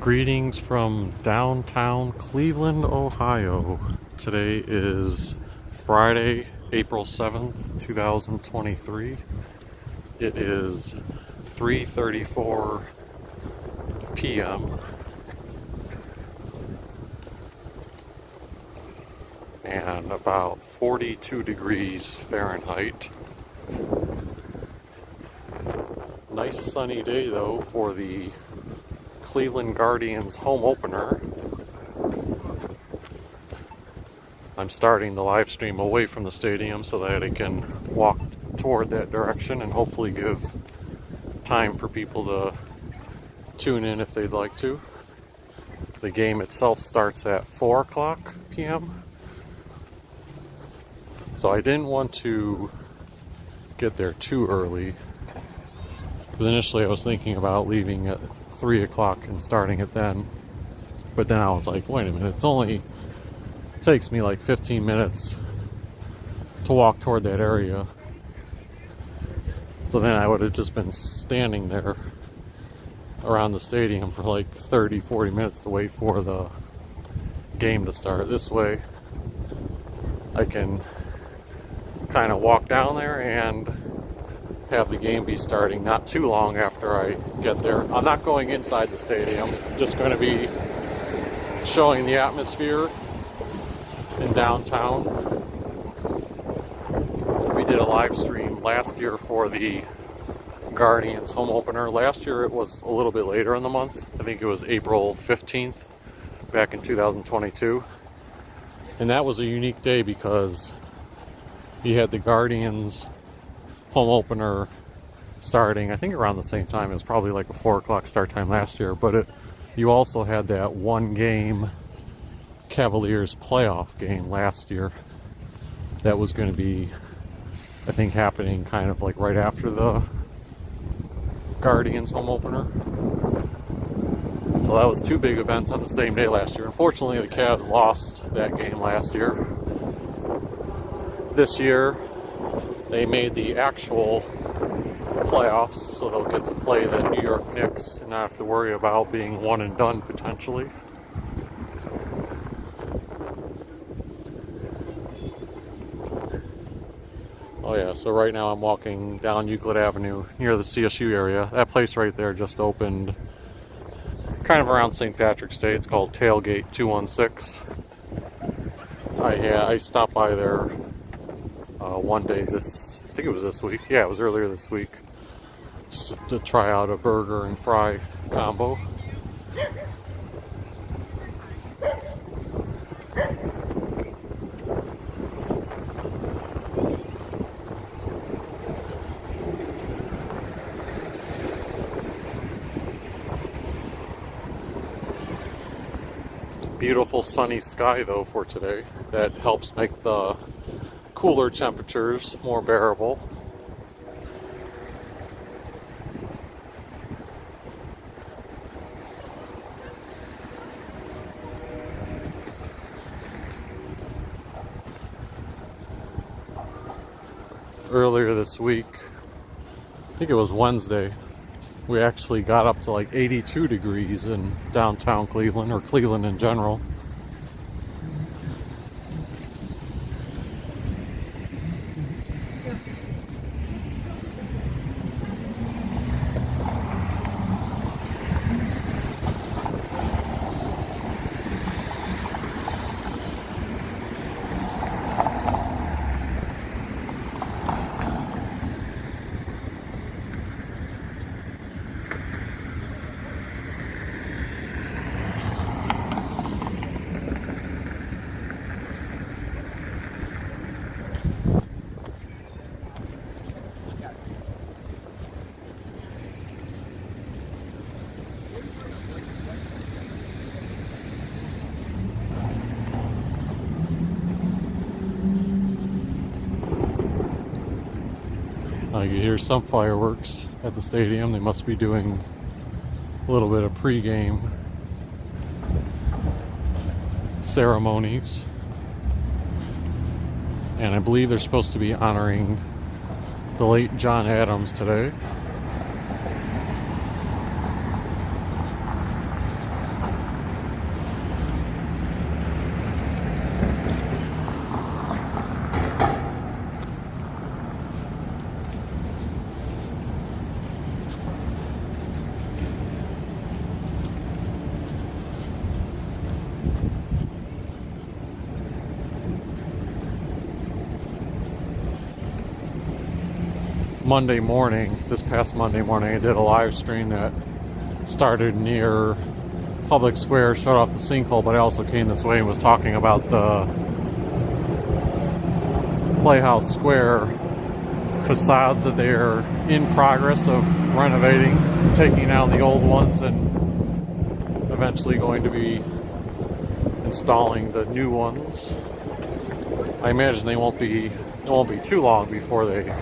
Greetings from downtown Cleveland, Ohio. Today is Friday, April 7th, 2023. It is 3:34 p.m. and about 42 degrees Fahrenheit. Nice sunny day though for the Cleveland Guardians home opener. I'm starting the live stream away from the stadium so that I can walk toward that direction and hopefully give time for people to tune in if they'd like to. The game itself starts at 4 o'clock p.m. So I didn't want to get there too early, because initially I was thinking about leaving at 3 o'clock and starting it then. But then I was like, wait a minute, it takes me like 15 minutes to walk toward that area. So then I would have just been standing there around the stadium for like 30, 40 minutes to wait for the game to start. This way I can kind of walk down there and have the game be starting not too long after I get there. I'm not going inside the stadium. I'm just going to be showing the atmosphere in downtown. We did a live stream last year for the Guardians home opener. Last year it was a little bit later in the month. I think it was April 15th back in 2022. And that was a unique day because you had the Guardians home opener starting, I think around the same time. It was probably like a 4 o'clock start time last year, but you also had that one game Cavaliers playoff game last year that was going to be, I think, happening kind of like right after the Guardians home opener. So that was two big events on the same day last year. Unfortunately, the Cavs lost that game last year. This year they made the actual playoffs, so they'll get to play the New York Knicks and not have to worry about being one and done potentially. Oh yeah, so right now I'm walking down Euclid Avenue near the CSU area. That place right there just opened kind of around St. Patrick's Day. It's called Tailgate 216. I stopped by there one day I think it was this week. Yeah, it was earlier this week. Just to try out a burger and fry combo. Beautiful sunny sky though for today. That helps make the cooler temperatures more bearable. Earlier this week, I think it was Wednesday, we actually got up to like 82 degrees in downtown Cleveland, or Cleveland in general. You hear some fireworks at the stadium. They must be doing a little bit of pregame ceremonies. And I believe they're supposed to be honoring the late John Adams today. Monday morning, this past Monday morning, I did a live stream that started near Public Square, shut off the sinkhole, but I also came this way and was talking about the Playhouse Square facades that they are in progress of renovating, taking down the old ones and eventually going to be installing the new ones. I imagine it won't be too long before they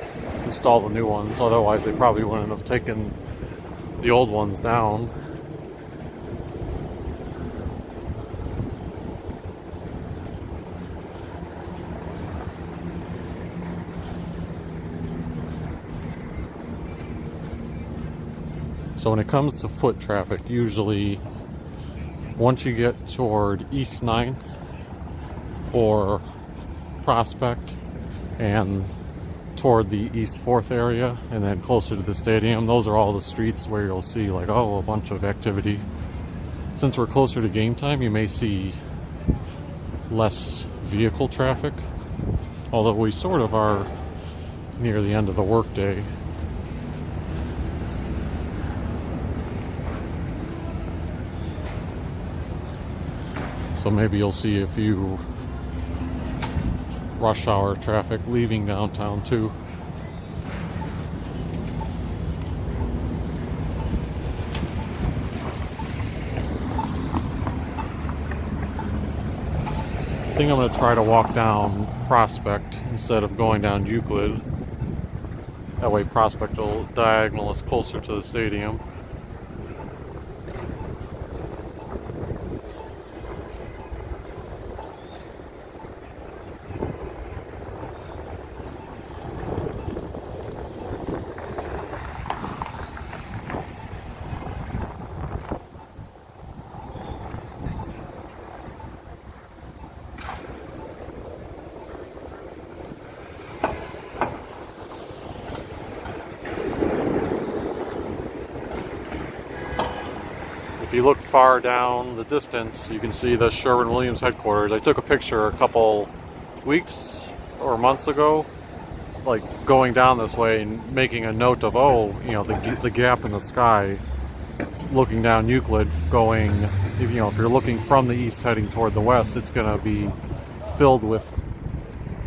install the new ones, otherwise they probably wouldn't have taken the old ones down. So when it comes to foot traffic, usually once you get toward East 9th or Prospect and toward the East 4th area and then closer to the stadium, those are all the streets where you'll see like, oh, a bunch of activity. Since we're closer to game time, you may see less vehicle traffic, although we sort of are near the end of the workday. So maybe you'll see a few rush hour traffic leaving downtown too. I think I'm going to try to walk down Prospect instead of going down Euclid. That way Prospect will diagonal us closer to the stadium. If you look far down the distance, you can see the Sherwin-Williams headquarters. I took a picture a couple weeks or months ago, like going down this way and making a note of, oh, you know, the gap in the sky, looking down Euclid, going, if you're looking from the east heading toward the west, it's going to be filled with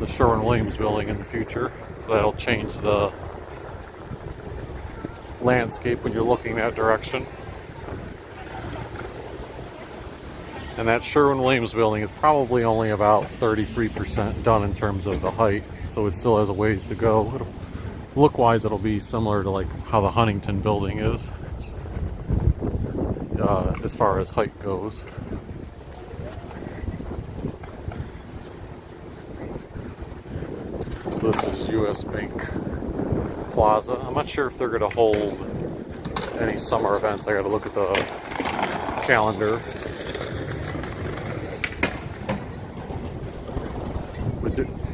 the Sherwin-Williams building in the future. So that'll change the landscape when you're looking that direction. And that Sherwin-Williams building is probably only about 33% done in terms of the height, so it still has a ways to go. Look-wise, it'll be similar to like how the Huntington building is, as far as height goes. This is US Bank Plaza. I'm not sure if they're going to hold any summer events. I got to look at the calendar.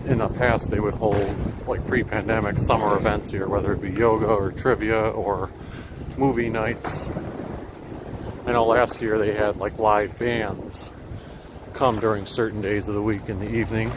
In the past, they would hold like pre-pandemic summer events here, whether it be yoga or trivia or movie nights. I know last year they had like live bands come during certain days of the week in the evening.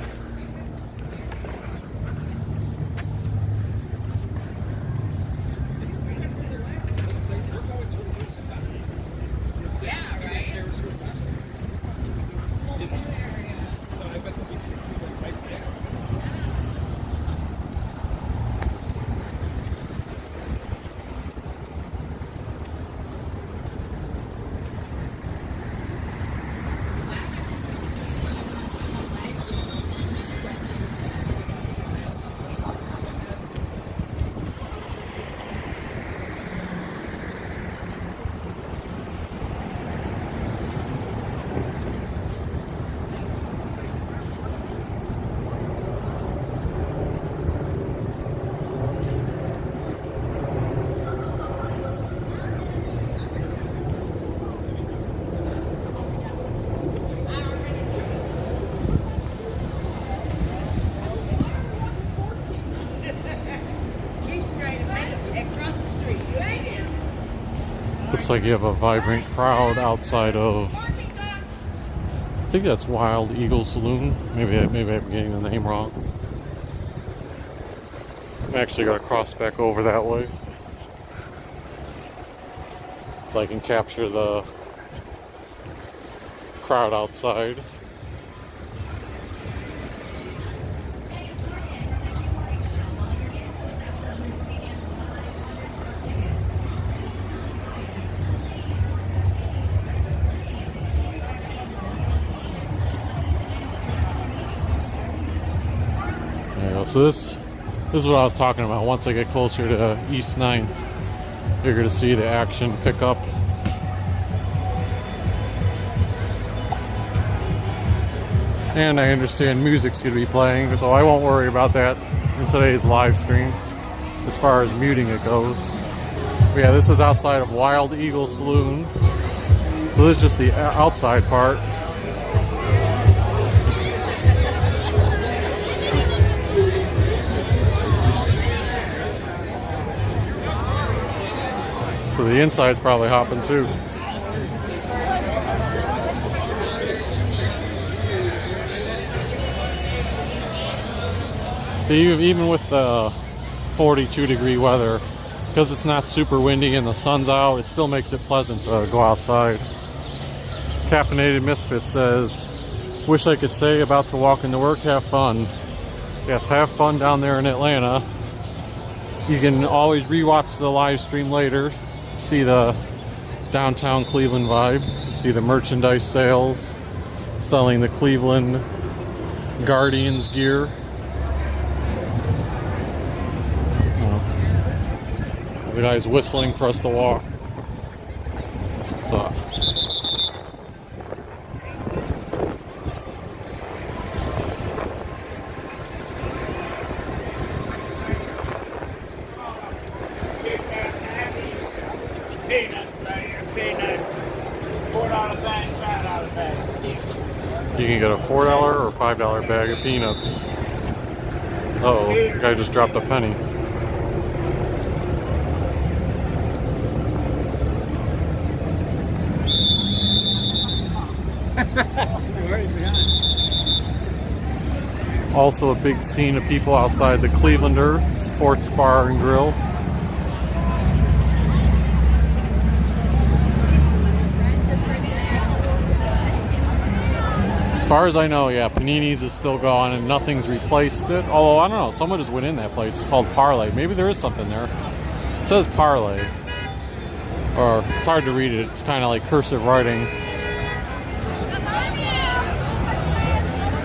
Looks like you have a vibrant crowd outside of, I think that's Wild Eagle Saloon. Maybe I'm getting the name wrong. I'm actually going to cross back over that way so I can capture the crowd outside. So this is what I was talking about. Once I get closer to East 9th, you're going to see the action pick up. And I understand music's going to be playing, so I won't worry about that in today's live stream as far as muting it goes. But yeah, this is outside of Wild Eagle Saloon. So this is just the outside part. So the inside's probably hopping too. So even with the 42-degree weather, because it's not super windy and the sun's out, it still makes it pleasant to go outside. Caffeinated Misfit says, wish I could stay, about to walk into work, have fun. Yes, have fun down there in Atlanta. You can always rewatch the live stream later. See the downtown Cleveland vibe, see the merchandise sales, selling the Cleveland Guardians gear. The guy's whistling for us to walk. So peanuts right here, peanuts. $4 bag, $5 bag. you can get a $4 or $5 bag of peanuts. Uh-oh, the guy just dropped a penny. Also a big scene of people outside the Clevelander Sports Bar and Grill. As far as I know, yeah, Panini's is still gone and nothing's replaced it. Although, I don't know, someone just went in that place. It's called Parlay. Maybe there is something there. It says Parlay. Or, it's hard to read it. It's kind of like cursive writing.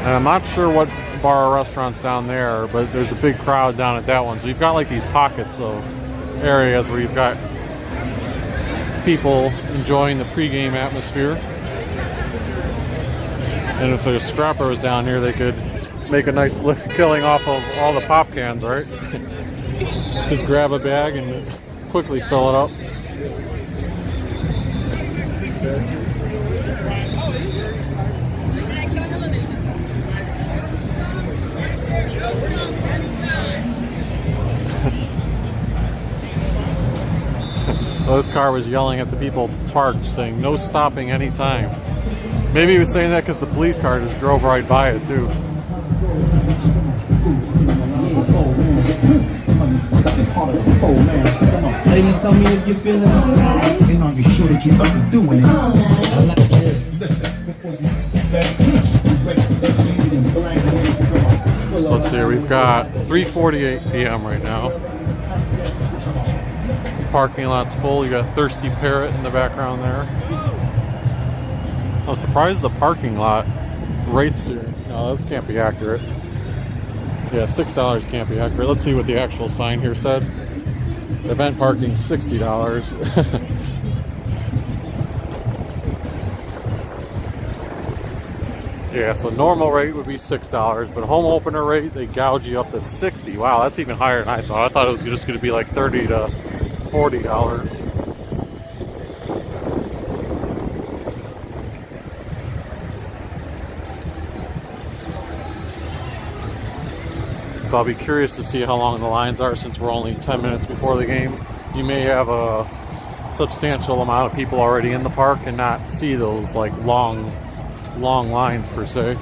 And I'm not sure what bar or restaurant's down there, but there's a big crowd down at that one. So you've got like these pockets of areas where you've got people enjoying the pregame atmosphere. And if there's scrappers down here, they could make a nice killing off of all the pop cans, right? Just grab a bag and quickly fill it up. Well, this car was yelling at the people parked, saying no stopping anytime. Maybe he was saying that because the police car just drove right by it too. Ladies, tell me if you're feeling alright. And I'll be sure to keep up doing it. Let's see, we've got 3:48 p.m. right now. The parking lot's full. You got Thirsty Parrot in the background there. I was surprised the parking lot rates here. No, this can't be accurate. Yeah, $6 can't be accurate. Let's see what the actual sign here said. Event parking, $60. Yeah, so normal rate would be $6, but home opener rate, they gouge you up to $60. Wow, that's even higher than I thought. I thought it was just going to be like $30 to $40. So I'll be curious to see how long the lines are, since we're only 10 minutes before the game. You may have a substantial amount of people already in the park and not see those like long lines per se.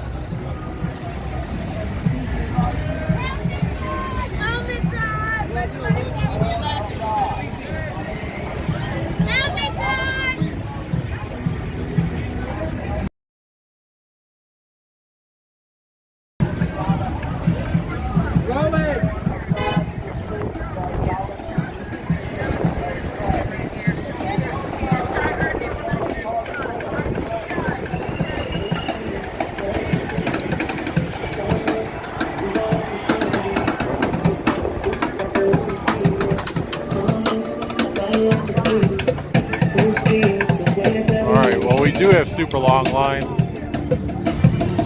Alright, well we do have super long lines.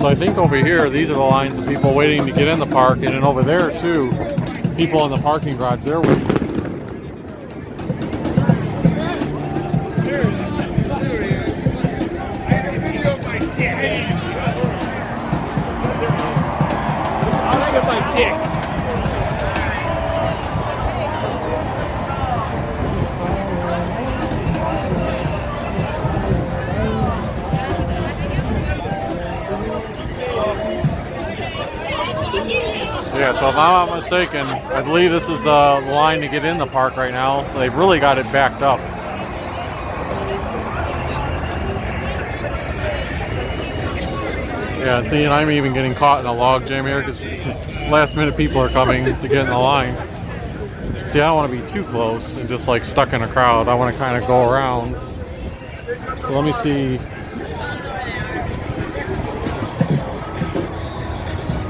So I think over here, these are the lines of people waiting to get in the park, and then over there too, people in the parking garage, they're waiting. I'll get my dick. Yeah, so if I'm not mistaken, I believe this is the line to get in the park right now, so they've really got it backed up. Yeah, see, and I'm even getting caught in a log jam here because last minute people are coming to get in the line. See, I don't want to be too close and just like stuck in a crowd. I want to kind of go around. So let me see.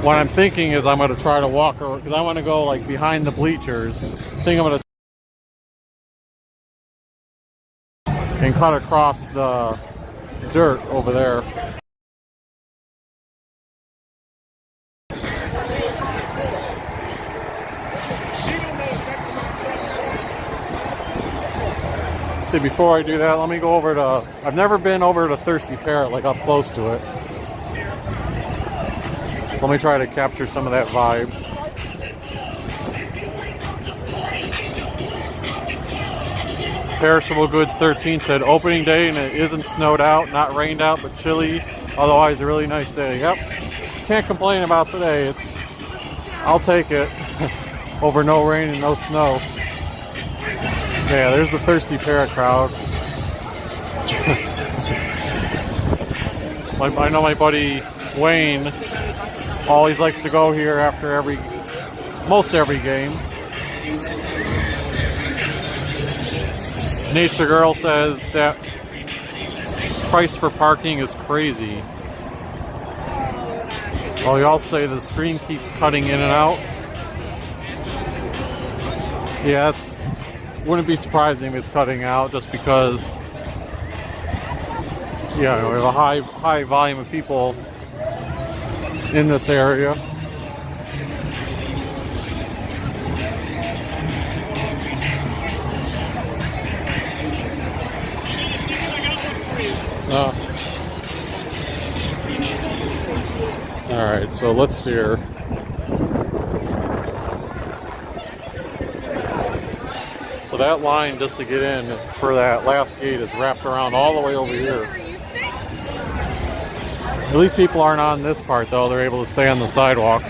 What I'm thinking is I'm going to try to walk around because I want to go like behind the bleachers. I think I'm going to and cut across the dirt over there. See, before I do that, let me go over to, I've never been over to Thirsty Parrot, like up close to it. So let me try to capture some of that vibe. Perishable Goods 13 said opening day and it isn't snowed out, not rained out, but chilly. Otherwise a really nice day. Yep, can't complain about today. I'll take it over no rain and no snow. Yeah, there's the Thirsty Parrot crowd. I know my buddy Wayne always likes to go here after most every game. Nature Girl says that price for parking is crazy. Oh, you also say the stream keeps cutting in and out. Yeah, wouldn't be surprising if it's cutting out just because, yeah, we have a high volume of people in this area. All right, so let's see here. So that line just to get in for that last gate is wrapped around all the way over here. At least people aren't on this part though, they're able to stay on the sidewalk.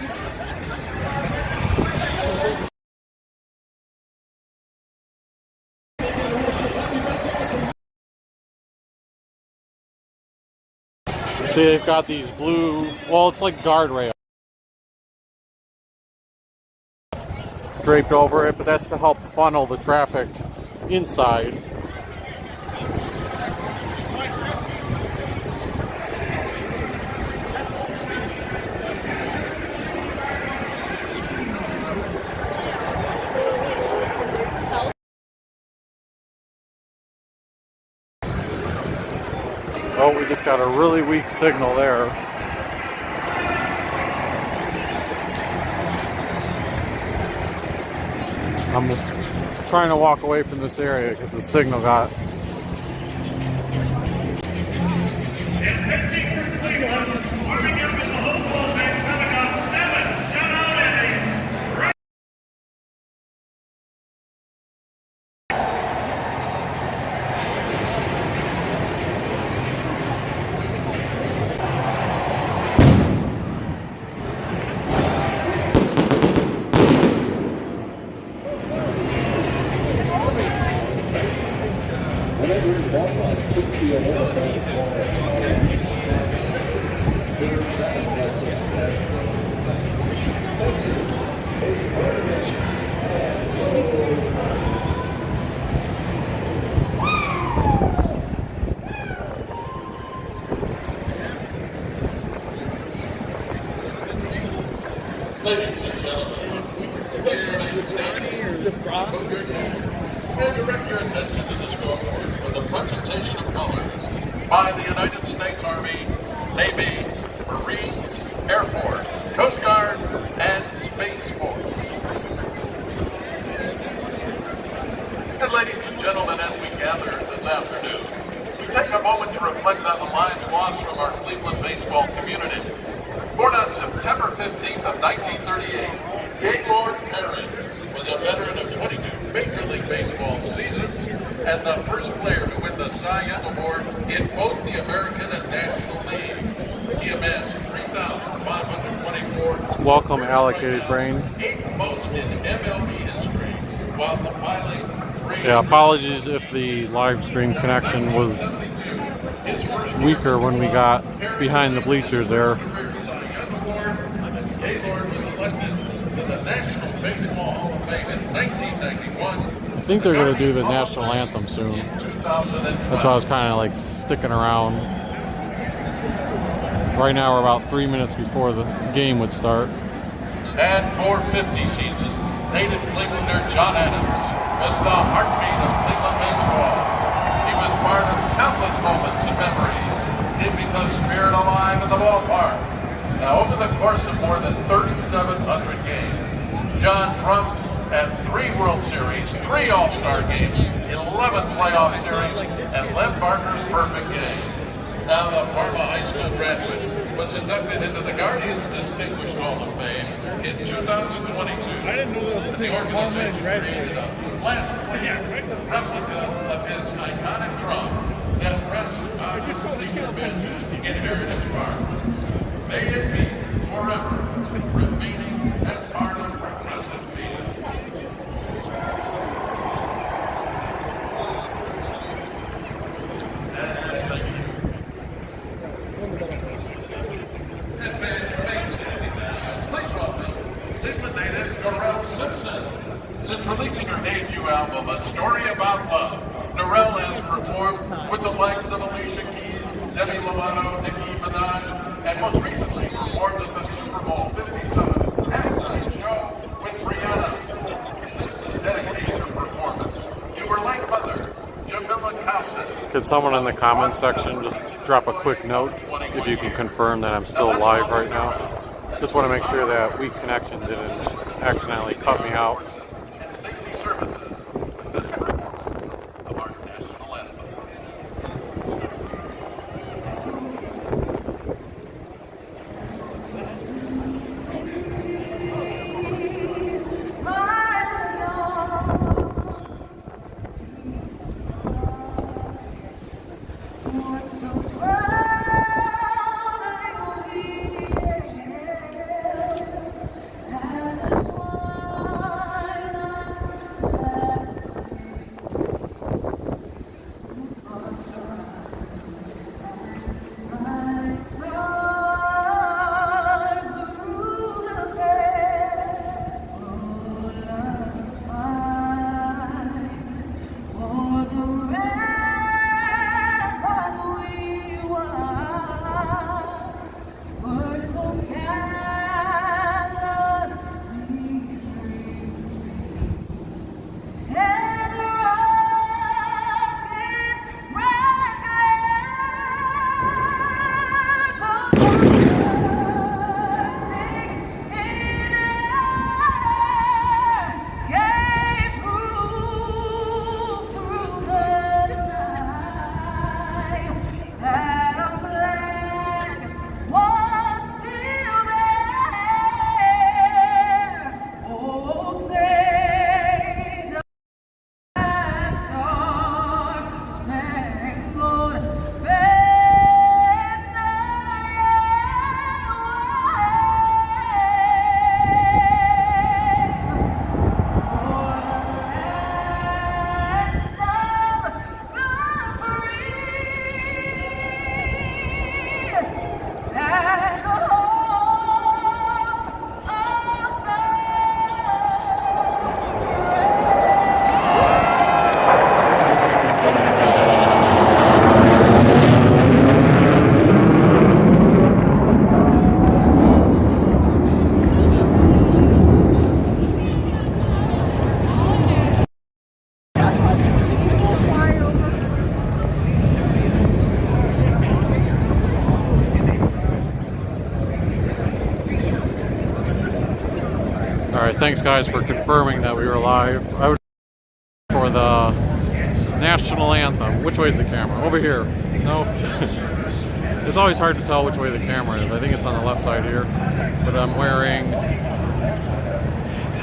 See, they've got these blue, well, it's like guardrail draped over it, but that's to help funnel the traffic inside. Oh, we just got a really weak signal there. I'm trying to walk away from this area because the signal got... Ladies and gentlemen, and direct your attention to by the United States Army, Navy, Marines, Air Force, Coast Guard, and Space Force. And ladies and gentlemen, as we gather this afternoon, we take a moment to reflect on the lives lost from our Cleveland baseball community. Born on September 15th of 1938, Gaylord Perrin was a veteran of 22 Major League Baseball seasons and the first player to win the Cy Young Award in both the American and National League. He amassed 3,524. Welcome, Allocated Brain. Eighth most in MLB history, while compiling. Yeah, apologies if the live stream connection was weaker when we got behind the bleachers there. Gaylord was elected to the National Baseball Hall of Fame in 1991. I think they're going to do the national anthem soon. That's why I was kind of like sticking around. Right now we're about 3 minutes before the game would start. And for 50 seasons, native Clevelander John Adams was the heartbeat of Cleveland baseball. He was part of countless moments in memory, keeping the spirit alive in the ballpark. Now, over the course of more than 3,700 games, John drummed at 3 World Series, 3 All-Star games, 11 playoff series, and Lem Barker's perfect game. Now, the Parma High School graduate was inducted into the Guardians Distinguished Hall of Fame in 2022. I didn't know there was a The thing called organization Red created a plastic replica of his iconic drum that rests on the Bleacher Bench in Heritage Park. May it be forever remaining as part of Progressive Field. And fans remain standing now. Please welcome Cleveland native Norrell Simpson. Since releasing her debut album, A Story About Love, Norrell has performed with the likes of Alicia Keys, Demi Lovato, Nicki Minaj, and most recently performed at the Super Bowl 57 halftime show with Rihanna. Simpson dedicates her performance to her late mother, Jamila Cowson. Could someone in the comment section just drop a quick note if you can confirm that I'm still live right now? Just want to make sure that weak connection didn't accidentally cut me out. And safety services with this performance of our national anthem. thanks guys for confirming that we were live. I would for the national anthem. Which way is the camera? Over here. No. It's always hard to tell which way the camera is. I think it's on the left side here. But I'm wearing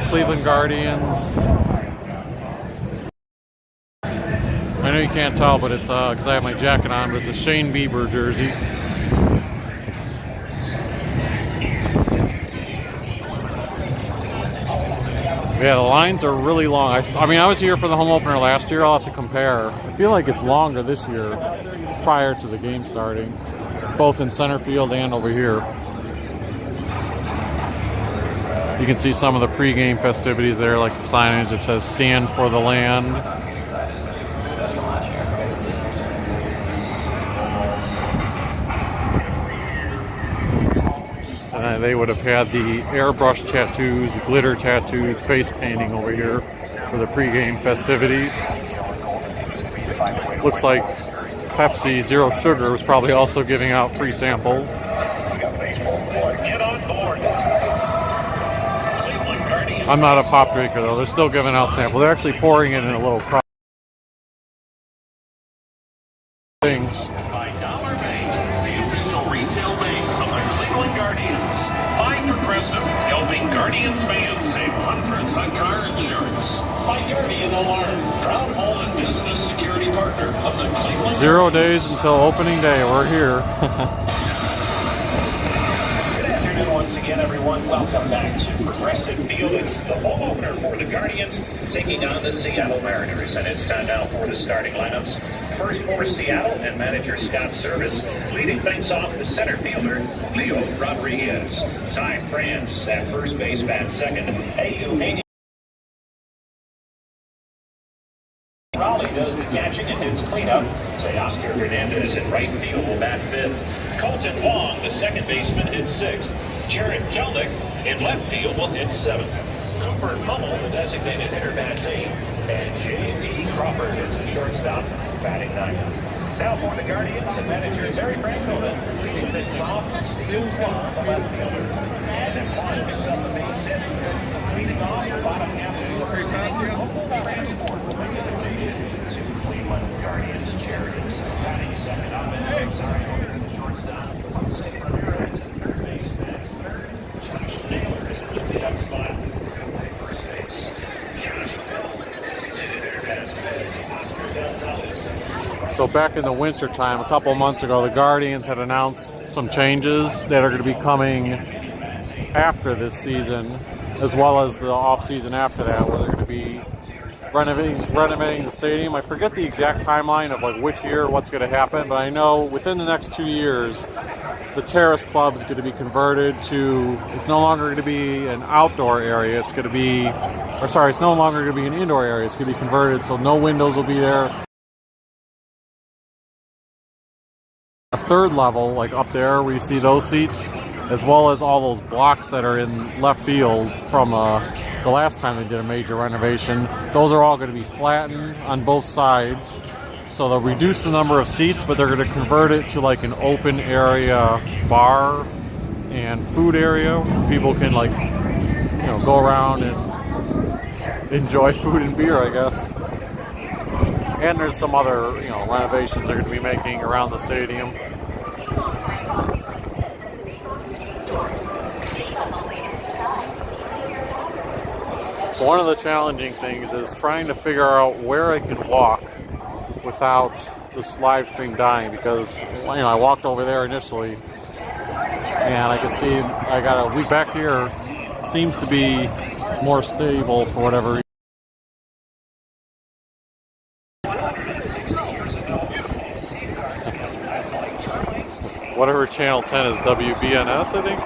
Cleveland Guardians. I know you can't tell, but it's because I have my jacket on, but it's a Shane Bieber jersey. Yeah, the lines are really long. I mean, I was here for the home opener last year. I'll have to compare. I feel like it's longer this year prior to the game starting, both in center field and over here. You can see some of the pregame festivities there, like the signage that says "Stand for the Land." And they would have had the airbrush tattoos, glitter tattoos, face painting over here for the pregame festivities. Looks like Pepsi Zero Sugar was probably also giving out free samples. I'm not a pop drinker though. They're still giving out samples. They're actually pouring it in a little cup. Things. By Dollar Bank, the official retail bank of the Cleveland Guardians. By Progressive, helping Guardians fans save hundreds on car insurance. By Guardian Alarm, proud home and business security partner of the Cleveland 0 days until opening day. We're here. Once again, everyone, welcome back to Progressive Field. It's the home opener for the Guardians taking on the Seattle Mariners. And it's time now for the starting lineups. First for Seattle and manager Scott Service. Leading things off, the center fielder, Leo Rodriguez. Ty France at first base, bat second. AU80. Raleigh does the catching and hits cleanup. Teoscar Hernandez in right field will bat fifth. Colton Wong, the second baseman, hits sixth. Jared Kelnick in left field will hit seventh. Cooper Hummel, the designated hitter, bats eighth. And J.P. Crawford is the shortstop, batting ninth. Now for the Guardians and manager Terry Francona. Leading things off, Steve Swan, the left fielder. And then Juan picks up the base hit. Leading off, the bottom half of the local transport will make it a base to Cleveland Guardians Chariots. Batting second up and sorry, over the shortstop. Jose Ramirez at third base, bats third. Josh Naylor is in the lead-up spot. First base. Josh Bell, designated hitter, bats fifth. Oscar Gonzalez. So back in the winter time, a couple months ago, the Guardians had announced some changes that are going to be coming after this season, as well as the off season after that, where they're going to be renovating the stadium. I forget the exact timeline of like which year what's going to happen, but I know within the next 2 years, the Terrace Club is going to be converted to. It's no longer going to be an outdoor area. It's going to be, it's no longer going to be an indoor area. It's going to be converted, so no windows will be there. A third level, like up there, where you see those seats, as well as all those blocks that are in left field from the last time they did a major renovation. Those are all going to be flattened on both sides. So they'll reduce the number of seats, but they're going to convert it to like an open area bar and food area. People can go around and enjoy food and beer, I guess. And there's some other, renovations they're going to be making around the stadium. So one of the challenging things is trying to figure out where I can walk without this live stream dying, because I walked over there initially and I could see I got a week back here seems to be more stable for whatever reason. Whatever channel 10 is, WBNS, I think.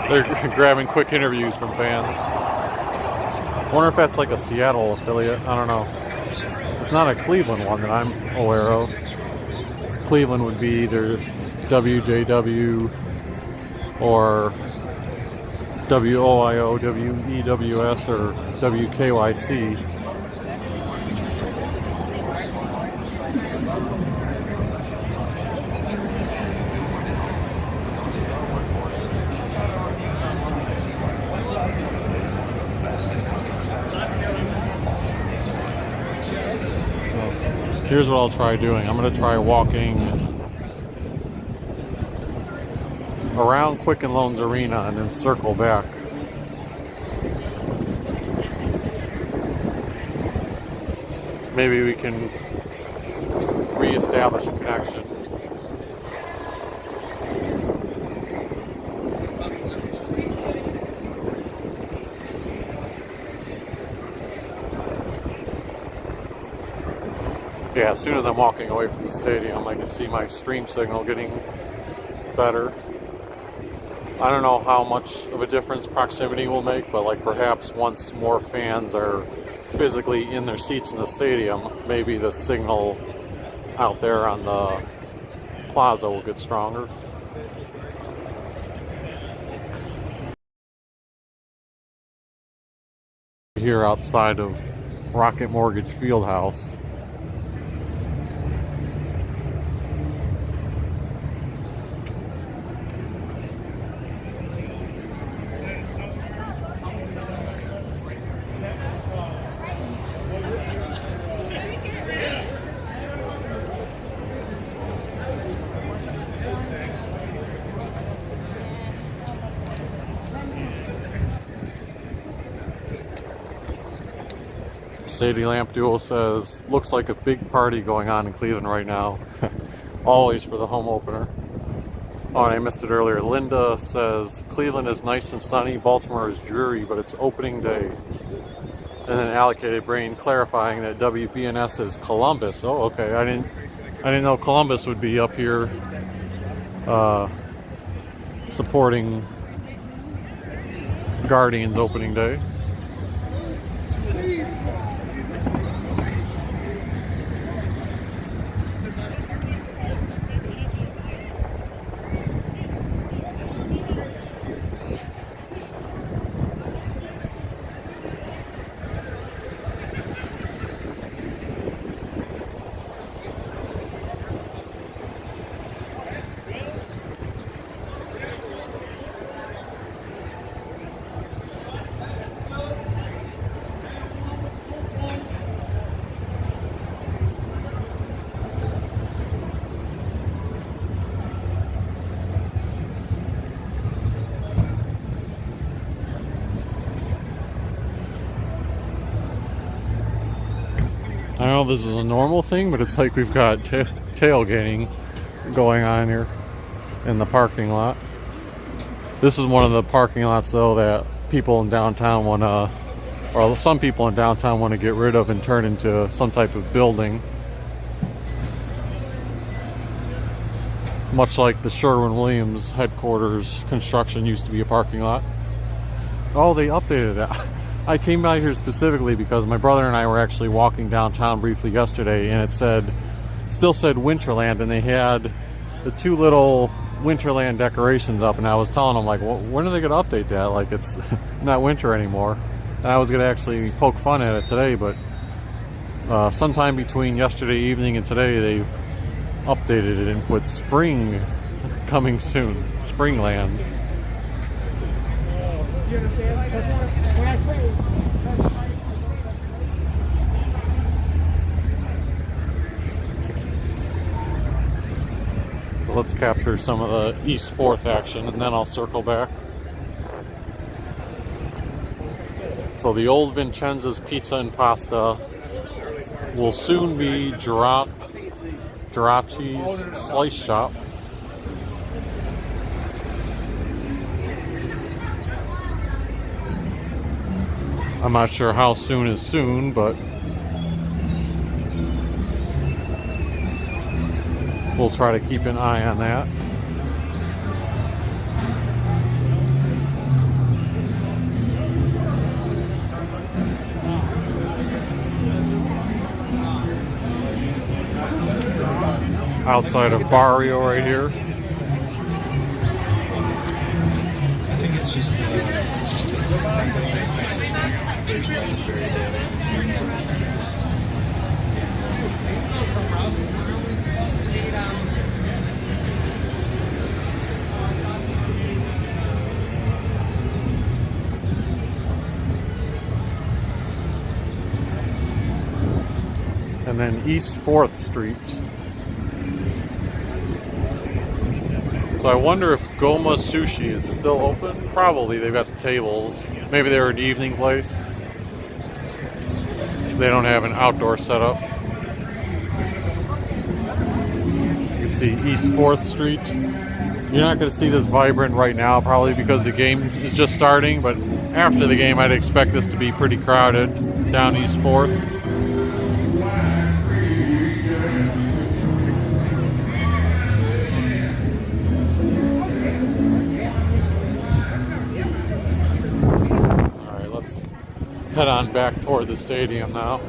They're grabbing quick interviews from fans. I wonder if that's like a Seattle affiliate. I don't know. It's not a Cleveland one that I'm aware of. Cleveland would be either WJW or WOIO, WEWS, or WKYC. Here's what I'll try doing. I'm going to try walking around Quicken Loans Arena and then circle back. Maybe we can reestablish a connection. Yeah, as soon as I'm walking away from the stadium, I can see my stream signal getting better. I don't know how much of a difference proximity will make, but like perhaps once more fans are physically in their seats in the stadium, maybe the signal out there on the plaza will get stronger. Here outside of Rocket Mortgage Fieldhouse. Sadie Lamp Duo says, looks like a big party going on in Cleveland right now. Always for the home opener. Oh, and I missed it earlier. Linda says, Cleveland is nice and sunny, Baltimore is dreary, but it's opening day. And then Allocated Brain clarifying that WBNS is Columbus. Oh, okay. I didn't know Columbus would be up here supporting Guardians opening day. I know this is a normal thing, but it's like we've got tailgating going on here in the parking lot. This is one of the parking lots, though, that people in downtown want to, or some people in downtown want to get rid of and turn into some type of building. Much like the Sherwin-Williams headquarters construction used to be a parking lot. Oh, they updated it. I came by here specifically because my brother and I were actually walking downtown briefly yesterday, and it still said Winterland, and they had the two little Winterland decorations up, and I was telling them, like, well, when are they going to update that? Like, it's not winter anymore. And I was going to actually poke fun at it today, but sometime between yesterday evening and today, they've updated it and put spring coming soon. Springland. You know what I'm saying? That's what I say. So let's capture some of the East 4th action, and then I'll circle back. So the old Vincenza's Pizza and Pasta will soon be Geraci's Slice Shop. I'm not sure how soon is soon, but we'll try to keep an eye on that. Outside of Barrio right here. I think it's just consistent. There's less variability. And and then East 4th Street. So I wonder if Goma Sushi is still open. Probably. They've got the tables. Maybe they're an evening place. They don't have an outdoor setup. You can see East 4th Street. You're not going to see this vibrant right now, probably because the game is just starting, but after the game I'd expect this to be pretty crowded down East 4th. Alright, let's head on back toward the stadium now.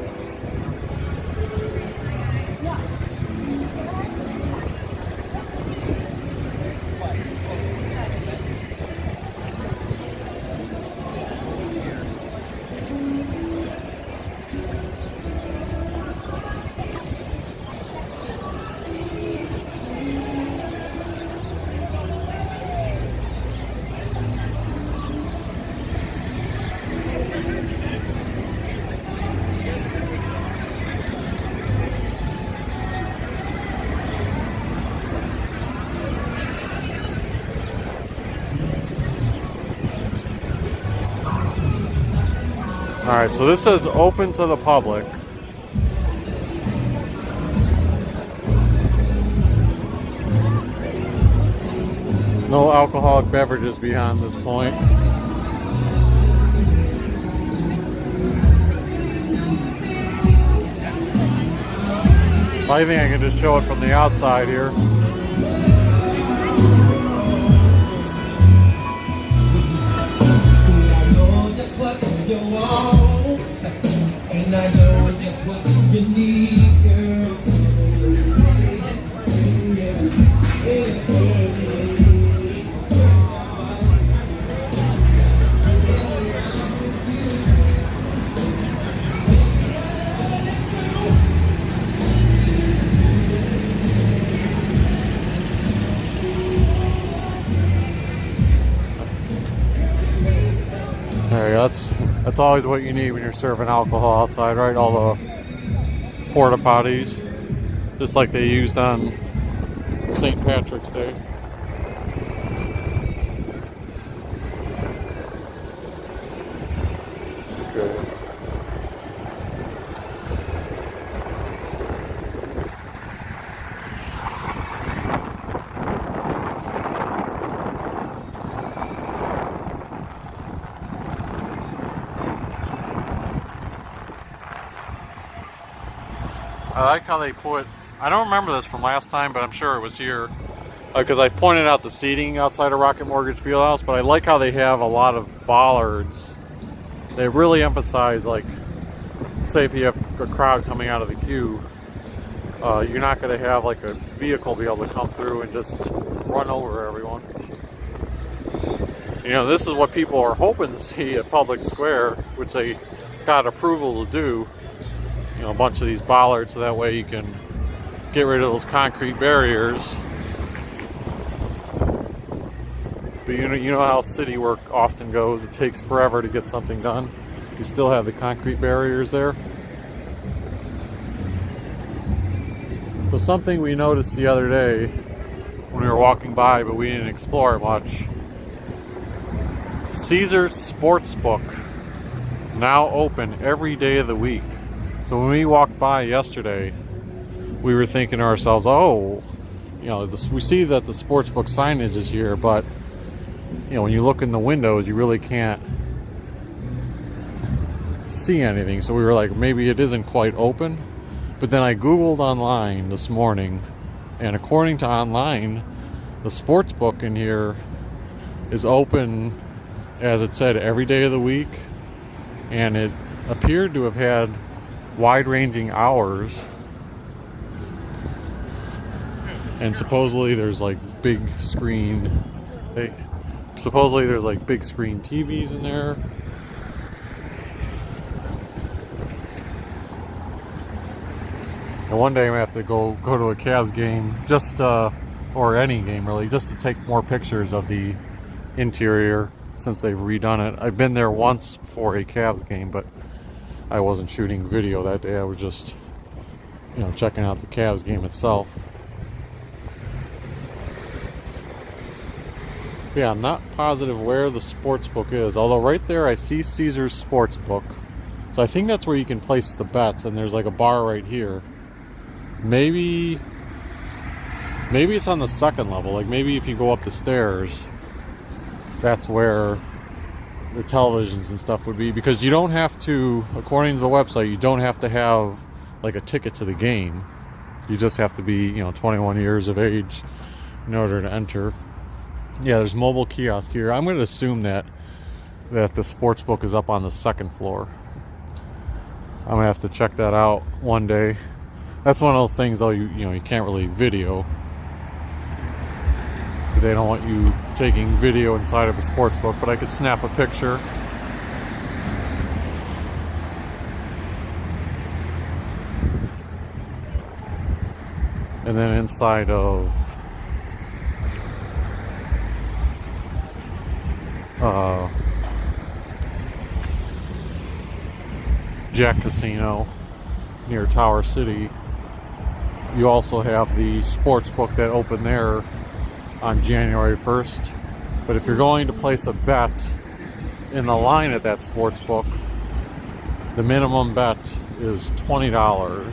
Alright, so this says open to the public. No alcoholic beverages beyond this point. I think I can just show it from the outside here. And I know just what you need, girl. There you go. That's always what you need when you're serving alcohol outside, right? All the porta potties, just like they used on St. Patrick's Day. Okay. I like how they put, I don't remember this from last time, but I'm sure it was here, because I pointed out the seating outside of Rocket Mortgage Fieldhouse, but I like how they have a lot of bollards. They really emphasize, like, say if you have a crowd coming out of the queue, you're not going to have like a vehicle be able to come through and just run over everyone. You know, this is what people are hoping to see at Public Square, which they got approval to do. You know, a bunch of these bollards, so that way you can get rid of those concrete barriers. But you know how city work often goes. It takes forever to get something done. You still have the concrete barriers there. So something we noticed the other day when we were walking by, but we didn't explore it much. Caesars Sportsbook, now open every day of the week. So when we walked by yesterday, we were thinking to ourselves, oh, you know, we see that the sportsbook signage is here, but, you know, when you look in the windows, you really can't see anything. So we were like, maybe it isn't quite open. But then I Googled online this morning, and according to online, the sportsbook in here is open, as it said, every day of the week. And it appeared to have had wide-ranging hours, and supposedly there's like big screen TVs in there. And one day I'm gonna have to go to a Cavs game, just or any game really, just to take more pictures of the interior since they've redone it. I've been there once for a Cavs game, but I wasn't shooting video that day. I was just you know, checking out the Cavs game itself. Yeah, I'm not positive where the sports book is, although right there I see Caesars sports book. So I think that's where you can place the bets, and there's like a bar right here. Maybe it's on the second level. Like maybe if you go up the stairs, that's where the televisions and stuff would be, because you don't have to, according to the website, you don't have to have like a ticket to the game. You just have to be, 21 years of age in order to enter. Yeah, there's mobile kiosk here. I'm going to assume that the sports book is up on the second floor. I'm going to have to check that out one day. That's one of those things, though, you can't really video, because they don't want you taking video inside of a sports book, but I could snap a picture. And then inside of Jack Casino near Tower City, you also have the sports book that opened there on January 1st. But if you're going to place a bet in the line at that sports book, the minimum bet is $20.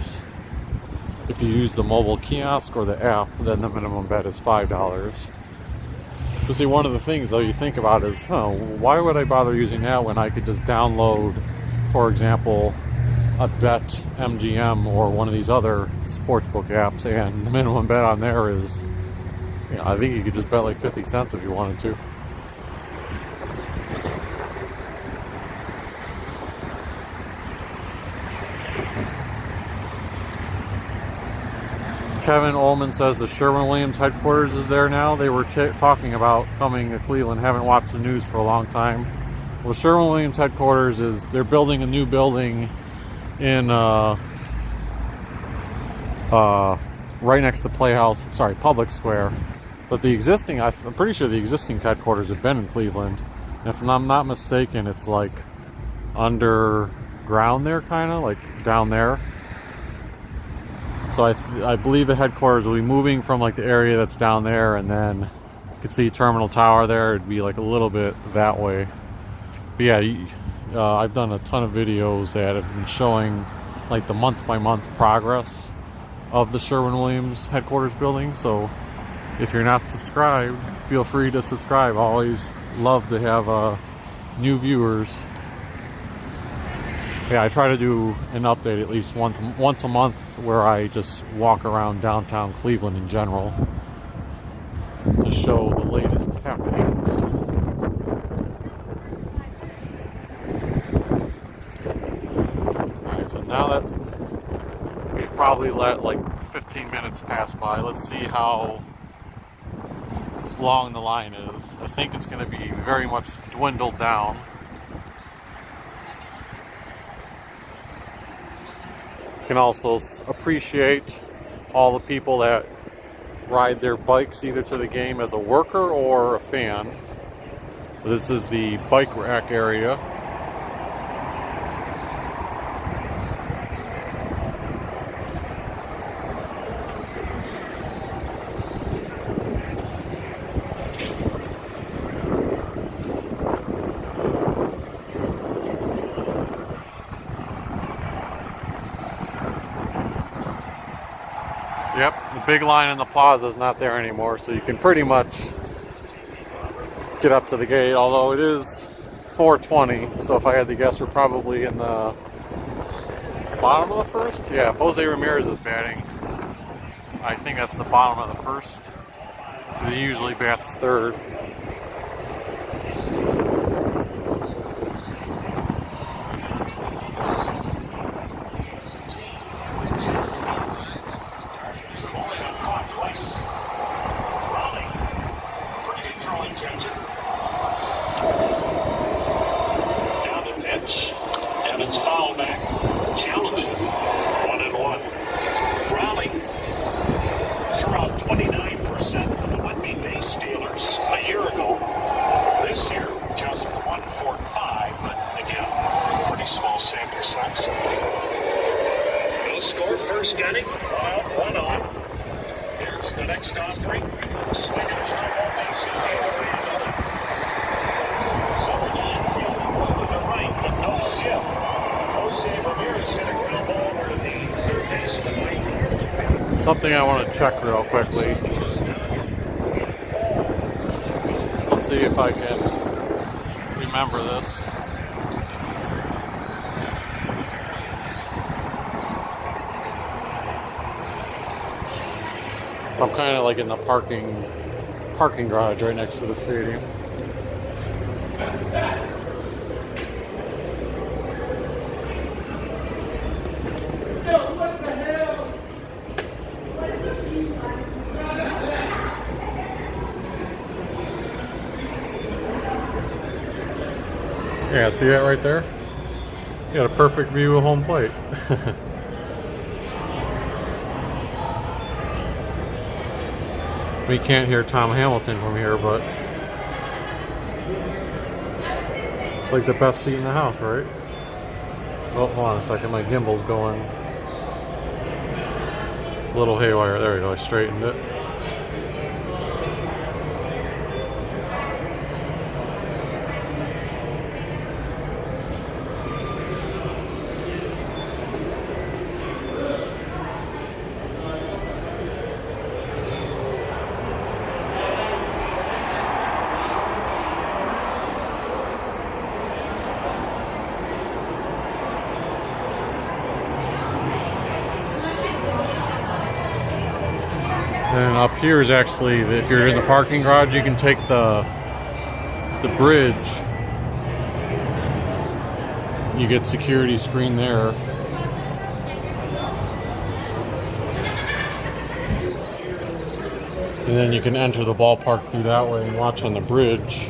If you use the mobile kiosk or the app, then the minimum bet is $5. But see, one of the things, though, you think about is, why would I bother using that when I could just download, for example, a Bet MGM or one of these other sportsbook apps, and the minimum bet on there is, I think you could just bet like 50 cents if you wanted to. Kevin Ullman says the Sherwin-Williams headquarters is there now. They were talking about coming to Cleveland. Haven't watched the news for a long time. Well, the Sherwin-Williams headquarters they're building a new building in right next to Public Square. But the existing, I'm pretty sure the existing headquarters have been in Cleveland. And if I'm not mistaken, it's like underground there, kind of like down there. So I believe the headquarters will be moving from like the area that's down there, and then you can see Terminal Tower there. It'd be like a little bit that way. But yeah, I've done a ton of videos that have been showing like the month-by-month progress of the Sherwin-Williams headquarters building. So if you're not subscribed, feel free to subscribe. I always love to have new viewers. Yeah, I try to do an update at least once a month where I just walk around downtown Cleveland in general to show the latest happenings. Alright, so now that we've probably let like 15 minutes pass by, let's see how long the line is. I think it's going to be very much dwindled down. You can also appreciate all the people that ride their bikes either to the game as a worker or a fan. This is the bike rack area. Yep, the big line in the plaza is not there anymore, so you can pretty much get up to the gate, although it is 4:20, so if I had to guess, we're probably in the bottom of the first? Yeah, if Jose Ramirez is batting, I think that's the bottom of the first. He usually bats third. Evans foul back, challenging, 1-1. Raleigh threw out 29% of the Whitney-based Steelers. A year next stop, 3. Swing and a high ball base hit the other way, another. Summer to infield, moving to right, but no shift. Jose Ramirez hit a ground ball over to the third baseman, Mike. Something I want to check real quickly. Let's see if I can remember this. I'm kind of like in the parking garage right next to the stadium. Yeah, see that right there? You got a perfect view of home plate. We can't hear Tom Hamilton from here, but it's like the best seat in the house, right? Oh, hold on a second, my gimbal's going a little haywire. There we go, I straightened it. And up here is actually, if you're in the parking garage, you can take the bridge. You get security screen there. And then you can enter the ballpark through that way and watch on the bridge.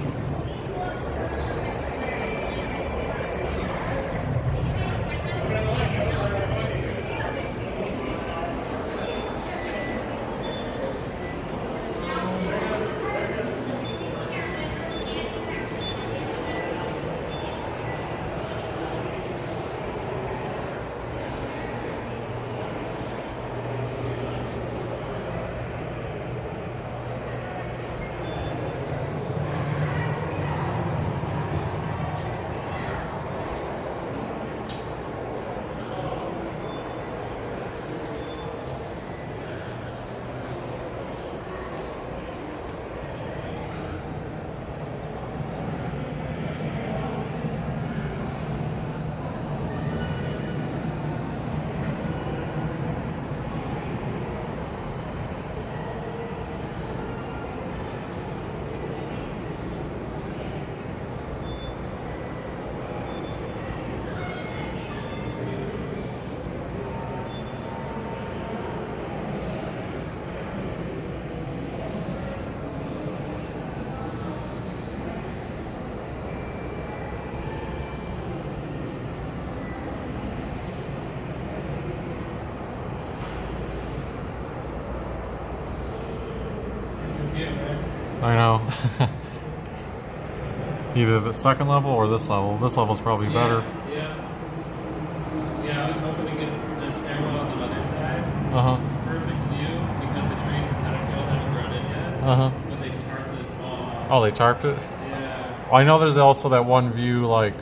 I know. Either the second level or this level. This level's probably better. Yeah, I was hoping to get the stairwell on the other side. Perfect view because the trees in center field haven't grown in yet. But they tarped it all off. Oh, they tarped it? Yeah. Well, I know there's also that one view, like,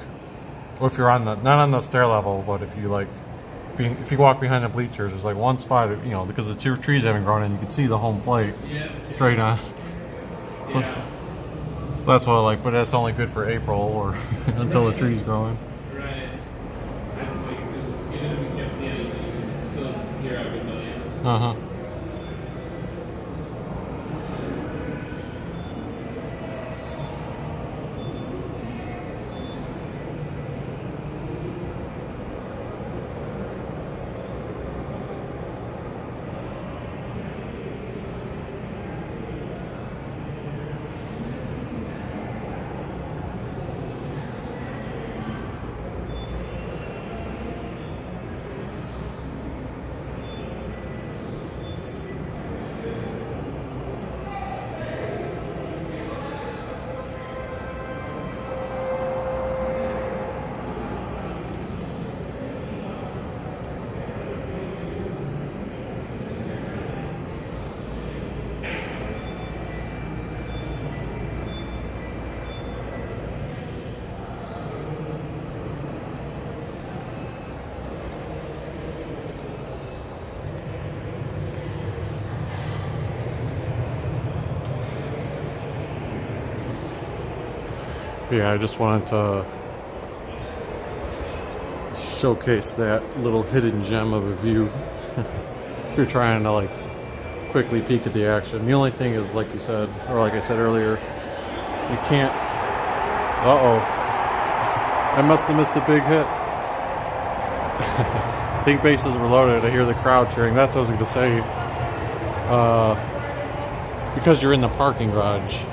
if you're on the, not on the stair level, but if you like, if you walk behind the bleachers, there's like one spot, you know, because the two trees haven't grown in, you can see the home plate straight on. So that's what I like, but that's only good for April or until the tree's growing. Right. I just like, because even if we can't see anything, you can still hear everybody. Yeah, I just wanted to showcase that little hidden gem of a view. If you're trying to like quickly peek at the action. The only thing is, like you said, or like I said earlier, you can't. Uh-oh. I must have missed a big hit. I think bases were loaded. I hear the crowd cheering. That's what I was going to say. Because you're in the parking garage,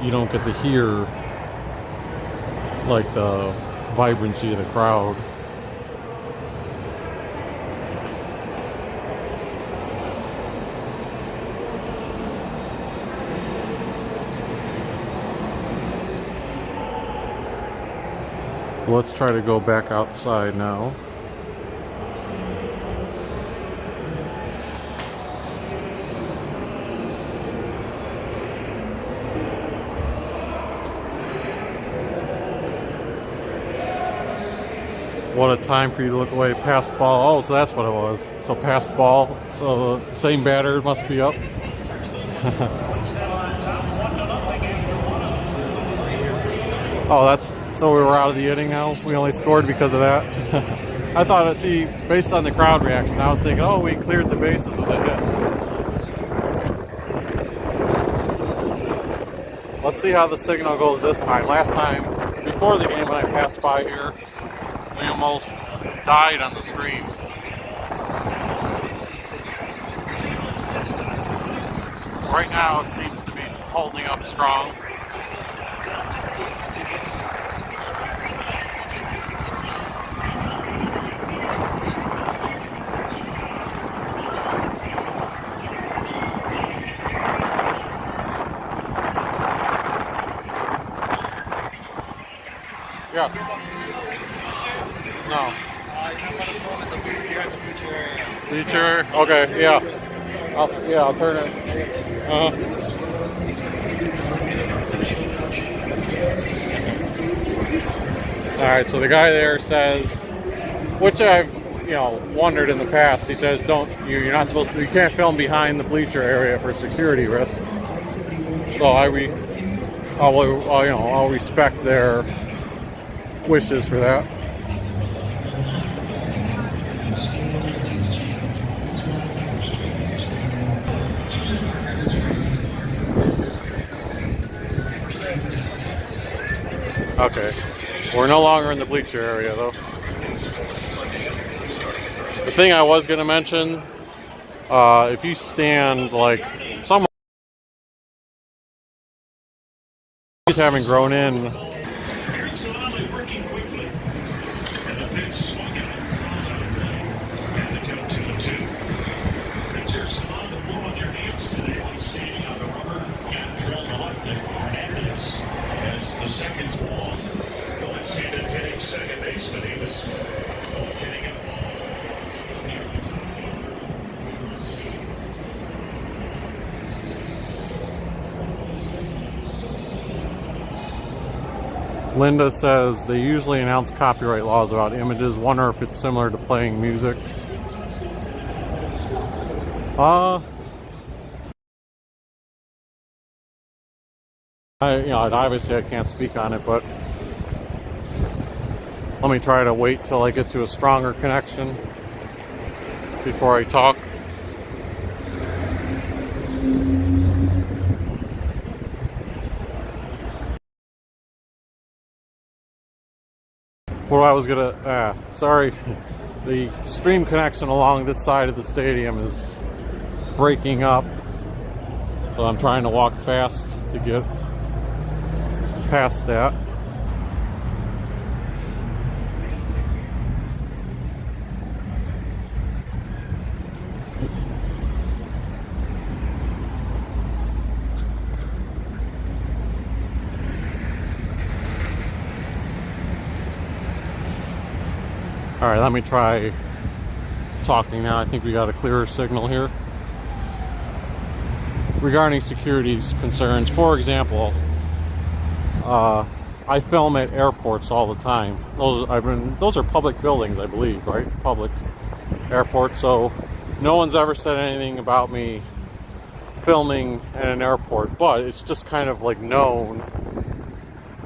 you don't get to hear like the vibrancy of the crowd. Let's try to go back outside now. What a time for you to look away. Past ball. Oh, so that's what it was. So past ball. So the same batter must be up. Oh, that's so we were out of the inning now. We only scored because of that. I thought, see, based on the crowd reaction, I was thinking, oh, we cleared the bases with a hit. Let's see how the signal goes this time. Last time, before the game, when I passed by here, we almost died on the screen. Right now, it seems to be holding up strong. Yeah. No. Bleacher. Okay. Yeah. I'll turn it. All right. So the guy there says, which I've wondered in the past. He says, you're not supposed to. You can't film behind the bleacher area for security risk. So I'll respect their wishes for that. Okay, we're no longer in the bleacher area though. The thing I was going to mention, if you stand like someone haven't grown in. Second baseman, he was hitting it. Linda says they usually announce copyright laws about images. Wonder if it's similar to playing music. Obviously I can't speak on it, but let me try to wait till I get to a stronger connection before I talk. What I was gonna, sorry, the stream connection along this side of the stadium is breaking up, so I'm trying to walk fast to get past that. All right, let me try talking now. I think we got a clearer signal here. Regarding security concerns, for example, I film at airports all the time. Those are public buildings, I believe, right? Public airports. So no one's ever said anything about me filming at an airport, but it's just kind of like known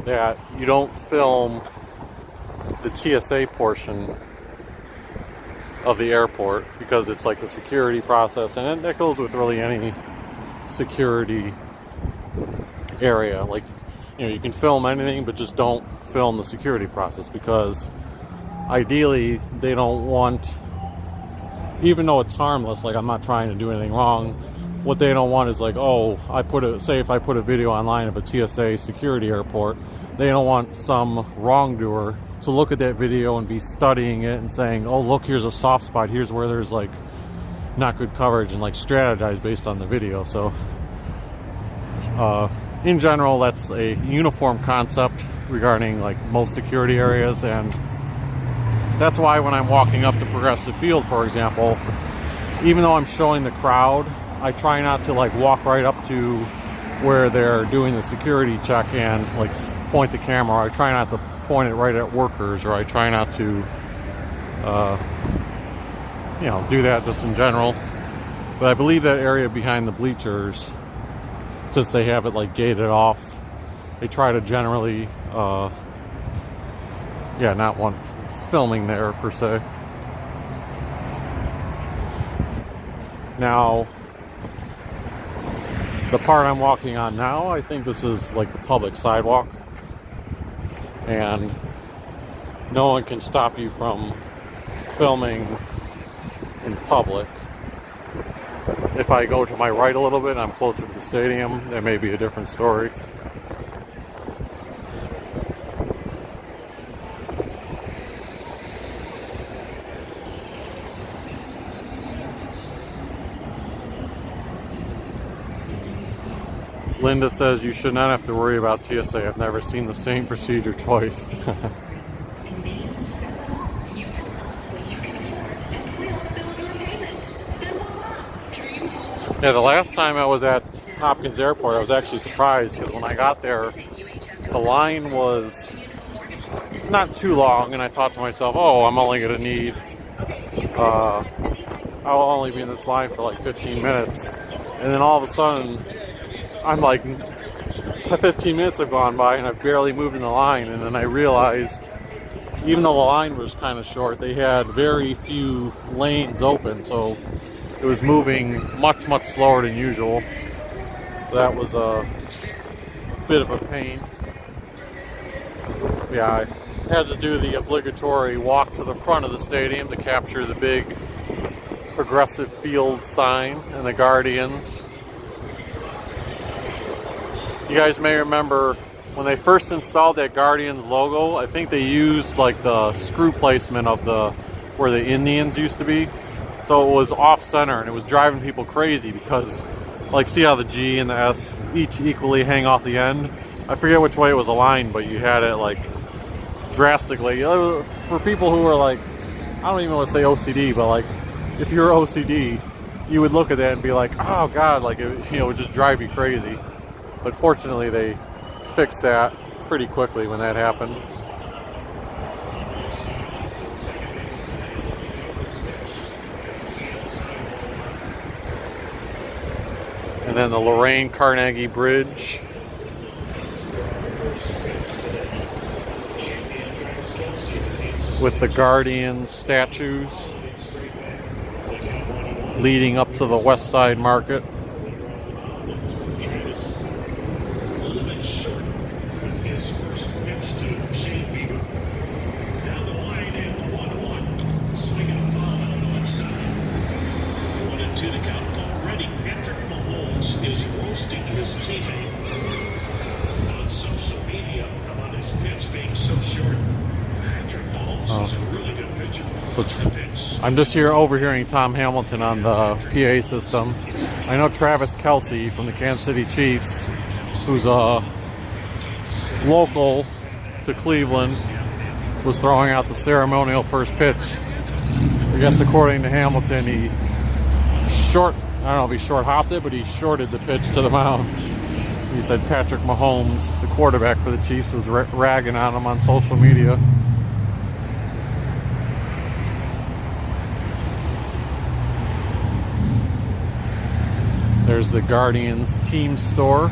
that you don't film the TSA portion of the airport because it's like the security process, and that goes with really any security area. Like, you know, you can film anything, but just don't film the security process, because ideally they don't want, even though it's harmless, like I'm not trying to do anything wrong, what they don't want is like, oh, say if I put a video online of a TSA security airport, they don't want some wrongdoer to look at that video and be studying it and saying, oh, look, here's a soft spot, here's where there's like not good coverage, and like strategize based on the video. So in general, that's a uniform concept regarding like most security areas, and that's why when I'm walking up to Progressive Field, for example, even though I'm showing the crowd, I try not to like walk right up to where they're doing the security check and like point the camera. I try not to point it right at workers, or I try not to you know, do that just in general. But I believe that area behind the bleachers, since they have it like gated off, they try to generally not want filming there per se. Now, the part I'm walking on now, I think this is like the public sidewalk, and no one can stop you from filming in public. If I go to my right a little bit and I'm closer to the stadium, that may be a different story. Linda says you should not have to worry about TSA. I've never seen the same procedure twice. Yeah, the last time I was at Hopkins Airport, I was actually surprised, because when I got there, the line was not too long, and I thought to myself, oh, I'm only going to need, I'll only be in this line for like 15 minutes. And then all of a sudden, I'm like, 15 minutes have gone by and I've barely moved in the line. And then I realized, even though the line was kind of short, they had very few lanes open, so it was moving much, much slower than usual. That was a bit of a pain. Yeah, I had to do the obligatory walk to the front of the stadium to capture the big Progressive Field sign and the Guardians. You guys may remember when they first installed that Guardians logo, I think they used like the screw placement of where the Indians used to be. So it was off center, and it was driving people crazy because, like, see how the G and the S each equally hang off the end? I forget which way it was aligned, but you had it like drastically. For people who are like, I don't even want to say OCD, but like, if you're OCD, you would look at that and be like, oh God, like, it would just drive you crazy. But fortunately, they fixed that pretty quickly when that happened. And then the Lorraine Carnegie Bridge. With the Guardian statues leading up to the West Side Market. Is roasting his teammate on social media about his pitch being so short. Patrick Mahomes is a really good pitcher. I'm just here overhearing Tom Hamilton on the PA system. I know Travis Kelce from the Kansas City Chiefs, who's a local to Cleveland, was throwing out the ceremonial first pitch. I guess according to Hamilton, I don't know if he short-hopped it, but he shorted the pitch to the mound. He said Patrick Mahomes, the quarterback for the Chiefs, was ragging on him on social media. There's the Guardians team store.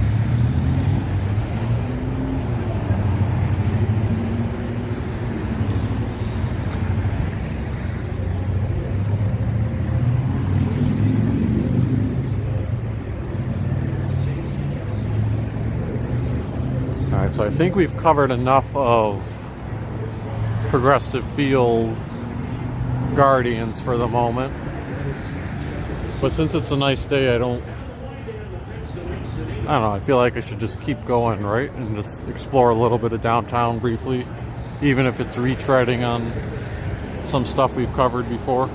Alright, so I think we've covered enough of Progressive Field Guardians for the moment. But since it's a nice day, I don't know, I feel like I should just keep going, right? And just explore a little bit of downtown briefly, even if it's retreading on some stuff we've covered before.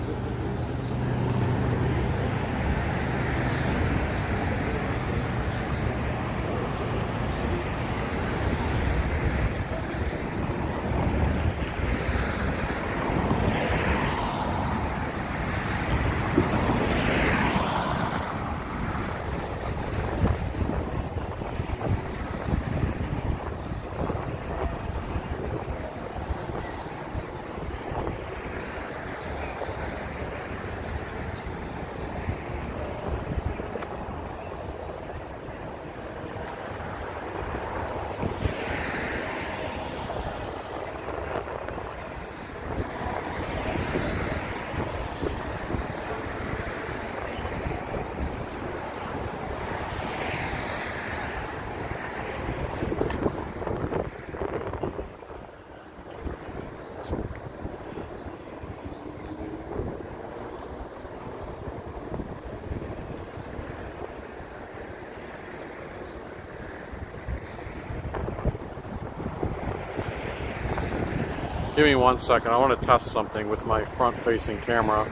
Give me 1 second. I want to test something with my front-facing camera.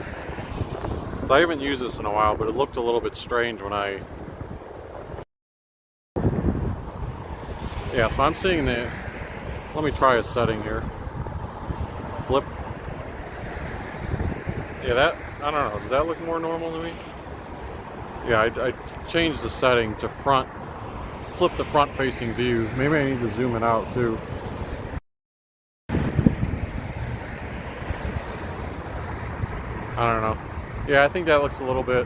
So I haven't used this in a while, but it looked a little bit strange when I... Yeah, so I'm seeing the... Let me try a setting here. Flip. Yeah, that... I don't know. Does that look more normal to me? Yeah, I changed the setting to front... Flip the front-facing view. Maybe I need to zoom it out, too. I don't know. Yeah, I think that looks a little bit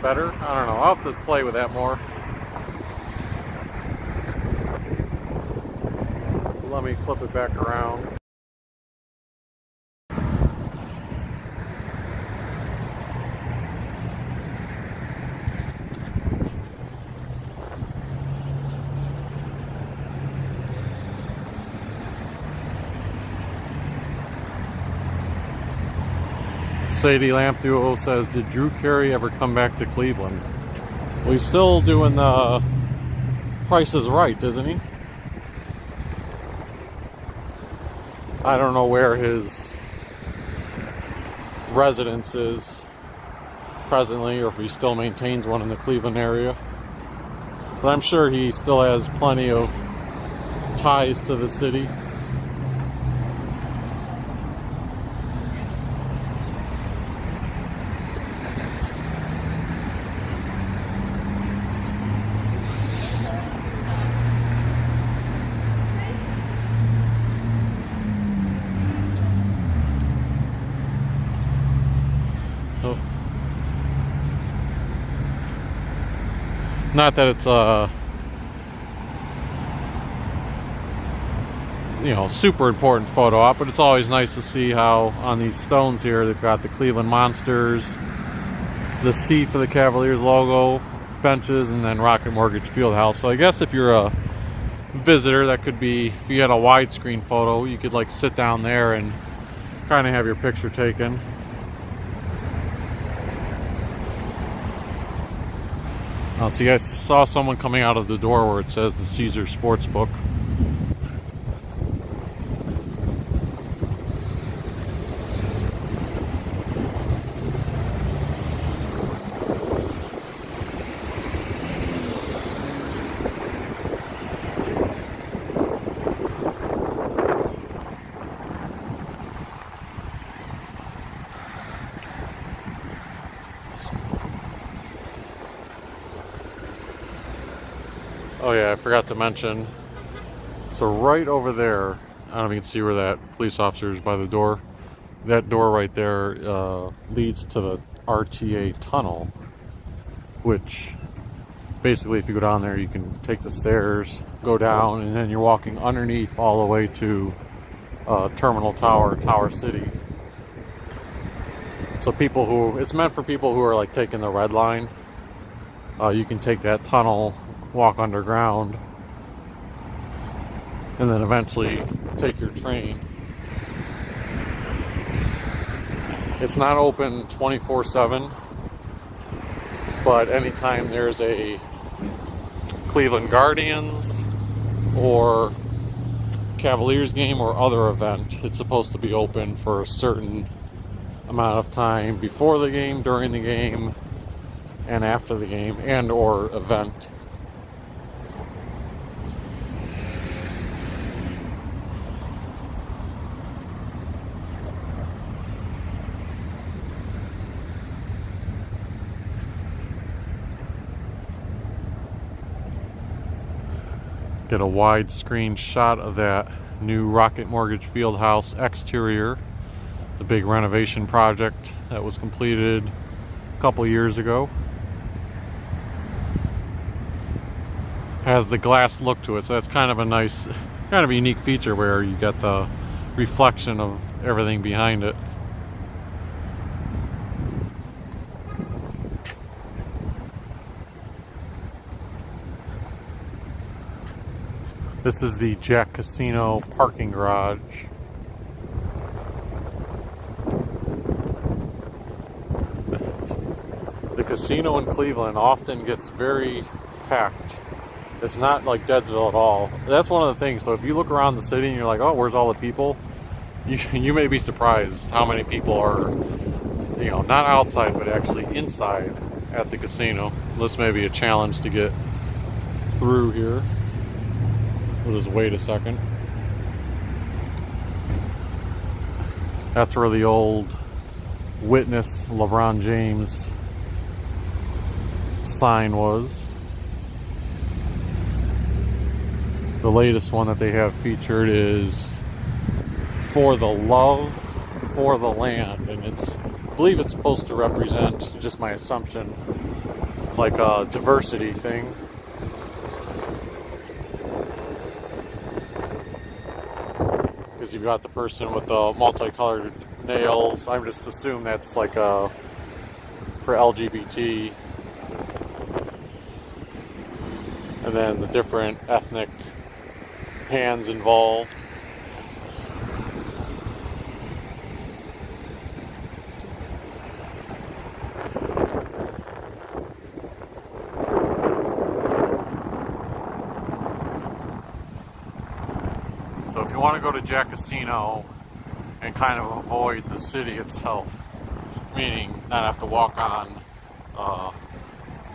better. I don't know. I'll have to play with that more. Let me flip it back around. Sadie Lamp Duo says, did Drew Carey ever come back to Cleveland? Well, he's still doing the Price is Right, isn't he? I don't know where his residence is presently, or if he still maintains one in the Cleveland area. But I'm sure he still has plenty of ties to the city. Not that it's you know, super important photo op, but it's always nice to see how on these stones here they've got the Cleveland Monsters, the C for the Cavaliers logo, benches, and then Rocket Mortgage Fieldhouse. So I guess if you're a visitor, that could be, if you had a widescreen photo, you could like sit down there and kind of have your picture taken. See, I saw someone coming out of the door where it says the Caesars Sportsbook. Oh yeah, I forgot to mention, so right over there, I don't know if you can see where that police officer is by the door. That door right there leads to the RTA tunnel, which basically if you go down there you can take the stairs, go down, and then you're walking underneath all the way to Terminal Tower, Tower City. So people who, it's meant for people who are like taking the red line. You can take that tunnel, walk underground, and then eventually take your train. It's not open 24/7, but anytime there's a Cleveland Guardians or Cavaliers game or other event, it's supposed to be open for a certain amount of time before the game, during the game, and after the game and or event. Get a widescreen shot of that new Rocket Mortgage Fieldhouse exterior, the big renovation project that was completed a couple years ago. Has the glass look to it, so that's kind of a nice, kind of a unique feature where you get the reflection of everything behind it. This is the Jack Casino parking garage. The casino in Cleveland often gets very packed. It's not like Deadsville at all. That's one of the things. So if you look around the city and you're like, oh, where's all the people? You may be surprised how many people are, you know, not outside, but actually inside at the casino. This may be a challenge to get through here. We'll just wait a second. That's where the old Witness LeBron James sign was. The latest one that they have featured is For the Love, For the Land, and I believe it's supposed to represent, just my assumption, like a diversity thing. Because you've got the person with the multicolored nails. I'm just assume that's like for LGBT. And then the different ethnic hands involved. So if you want to go to Jack Casino and kind of avoid the city itself, meaning not have to walk on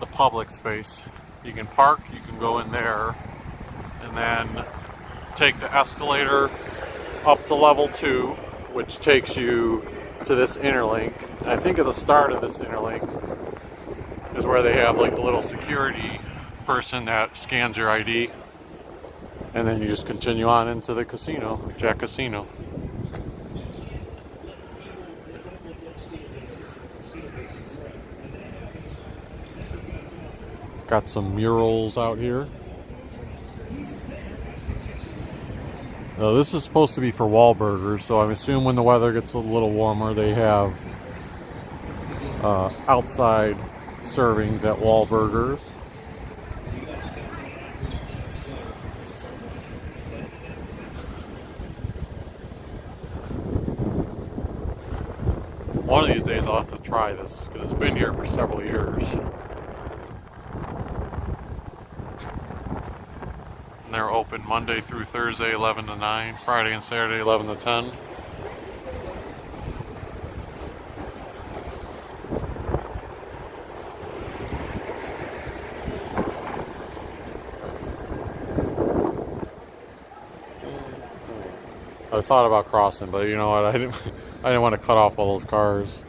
the public space, you can park, you can go in there, and then take the escalator up to level 2, which takes you to this interlink. And I think at the start of this interlink is where they have like the little security person that scans your ID. And then you just continue on into the casino, Jack Casino. Got some murals out here. Now, this is supposed to be for Wahlburgers, so I'm assuming when the weather gets a little warmer, they have outside servings at Wahlburgers. One of these days I'll have to try this, because it's been here for several years. And they're open Monday through Thursday, 11 to 9, Friday and Saturday, 11 to 10. I thought about crossing, but you know what? I didn't want to cut off all those cars.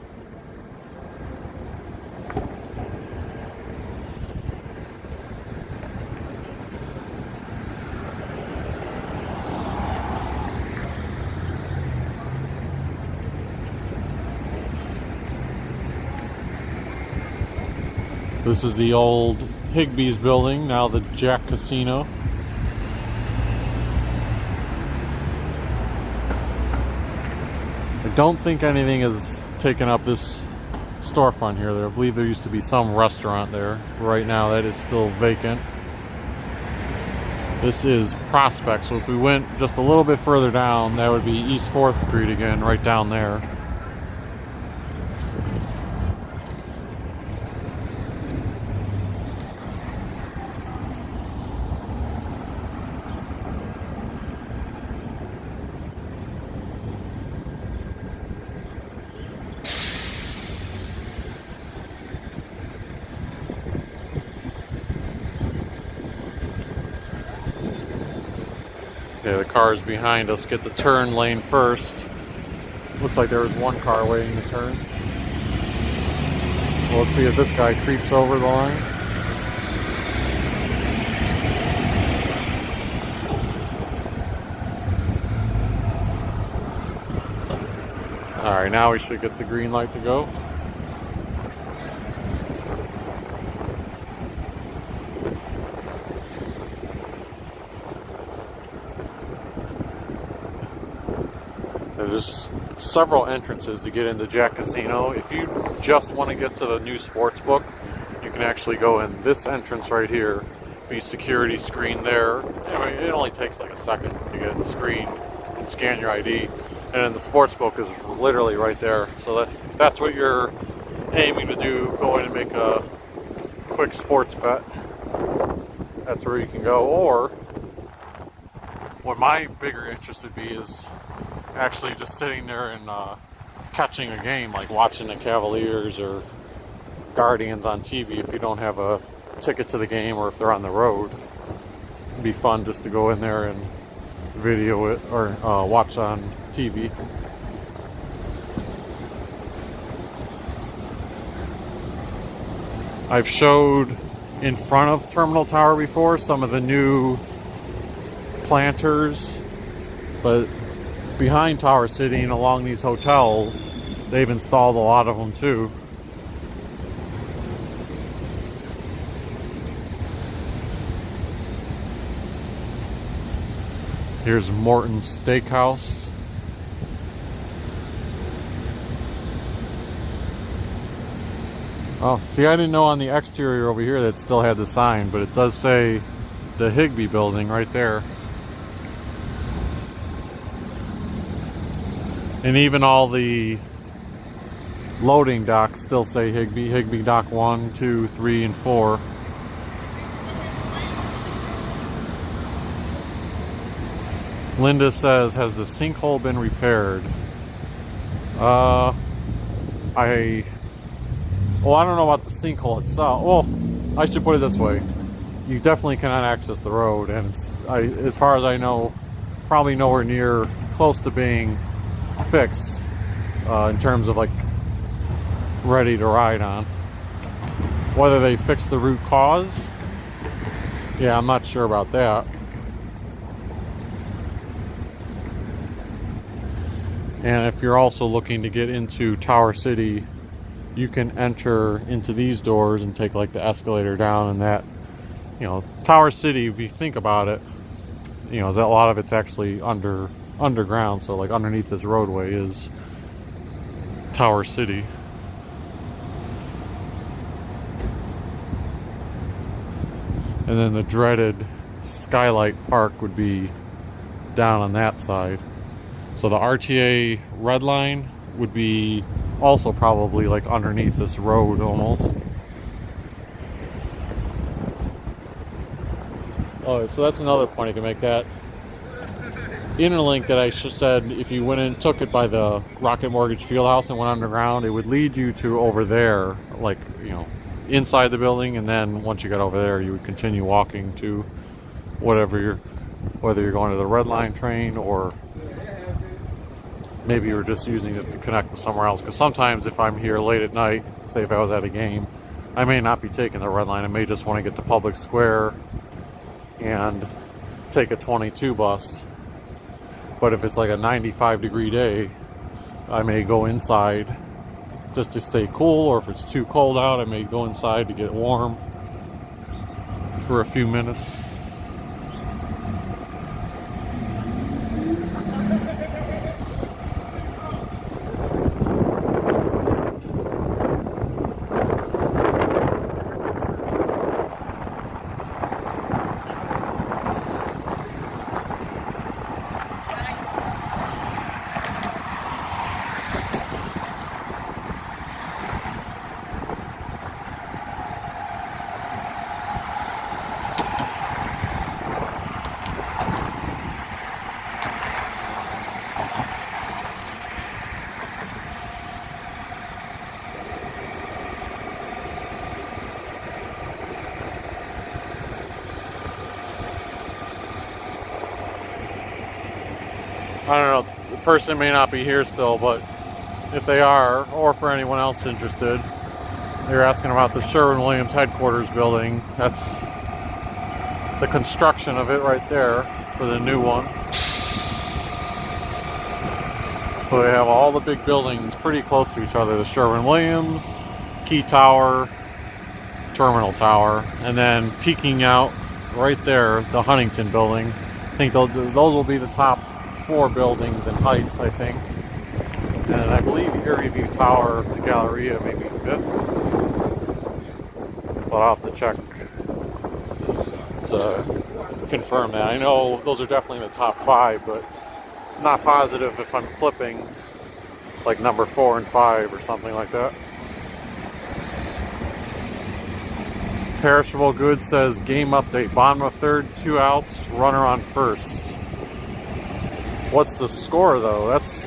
This is the old Higbee's building, now the Jack Casino. I don't think anything has taken up this storefront here. I believe there used to be some restaurant there. Right now that is still vacant. This is Prospect, so if we went just a little bit further down, that would be East 4th Street again, right down there. Okay, the cars behind us get the turn lane first. Looks like there was one car waiting to turn. Well, let's see if this guy creeps over the line. Alright, now we should get the green light to go. There's several entrances to get into Jack Casino. If you just want to get to the new sports book, you can actually go in this entrance right here. Be security screen there. Anyway, it only takes like a second to get in the screen and scan your ID. And then the sports book is literally right there. So that's what you're aiming to do. Go in and make a quick sports bet. That's where you can go. Or what my bigger interest would be is actually just sitting there and catching a game, like watching the Cavaliers or Guardians on TV if you don't have a ticket to the game or if they're on the road. It'd be fun just to go in there and video it or watch on TV. I've showed in front of Terminal Tower before some of the new planters, but behind Tower City and along these hotels, they've installed a lot of them too. Here's Morton's Steakhouse. Oh, see, I didn't know on the exterior over here that it still had the sign, but it does say the Higbee building right there. And even all the loading docks still say Higbee. Higbee Dock 1, 2, 3, and 4. Linda says, has the sinkhole been repaired? I don't know about the sinkhole itself. Well, I should put it this way. You definitely cannot access the road, and it's, as far as I know, probably nowhere near close to being fixed in terms of like ready to ride on. Whether they fix the root cause, yeah, I'm not sure about that. And if you're also looking to get into Tower City, you can enter into these doors and take like the escalator down, and that, you know, Tower City, if you think about it, you know, a lot of it's actually underground. So like underneath this roadway is Tower City. And then the dreaded Skylight Park would be down on that side. So the RTA red line would be also probably like underneath this road almost. Oh, so that's another point I can make. That Interlink that I said, if you went and took it by the Rocket Mortgage Fieldhouse and went underground, it would lead you to over there, like, you know, inside the building, and then once you got over there, you would continue walking to whether you're going to the Red Line train or maybe you're just using it to connect with somewhere else. Because sometimes if I'm here late at night, say if I was at a game, I may not be taking the Red Line. I may just want to get to Public Square and take a 22 bus. But if it's like a 95-degree day, I may go inside just to stay cool, or if it's too cold out, I may go inside to get warm for a few minutes. I don't know, the person may not be here still, but if they are, or for anyone else interested, they're asking about the Sherwin-Williams headquarters building. That's the construction of it right there for the new one. So they have all the big buildings pretty close to each other. The Sherwin-Williams, Key Tower, Terminal Tower, and then peeking out right there, the Huntington building. I think those will be the top 4 buildings in heights, I think. And I believe Erie View Tower, the Galleria, may be 5th. But I'll have to check to confirm that. I know those are definitely in the top 5, but I'm not positive if I'm flipping like number 4 and 5 or something like that. Perishable Goods says game update. Bottom of 3rd, 2 outs, runner on 1st. What's the score though? That's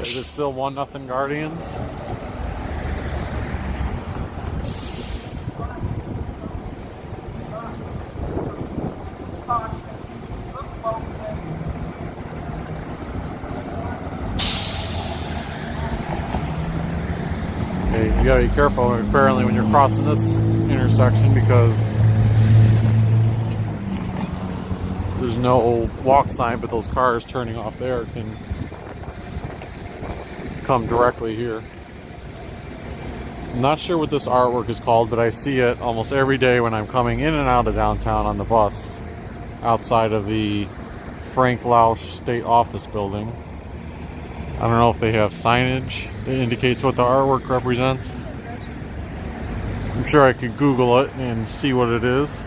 is it still 1-0 Guardians? Okay, you gotta be careful apparently when you're crossing this intersection because there's no walk sign, but those cars turning off there can come directly here. I'm not sure what this artwork is called, but I see it almost every day when I'm coming in and out of downtown on the bus outside of the Frank Lausch State Office building. I don't know if they have signage that indicates what the artwork represents. I'm sure I could Google it and see what it is.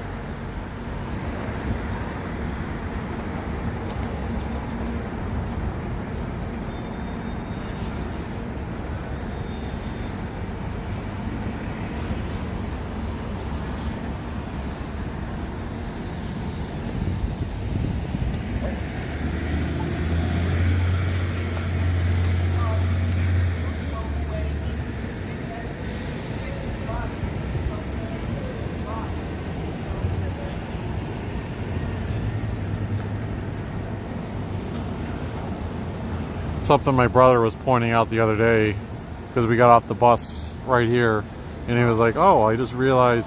Something my brother was pointing out the other day because we got off the bus right here and he was like, oh, I just realized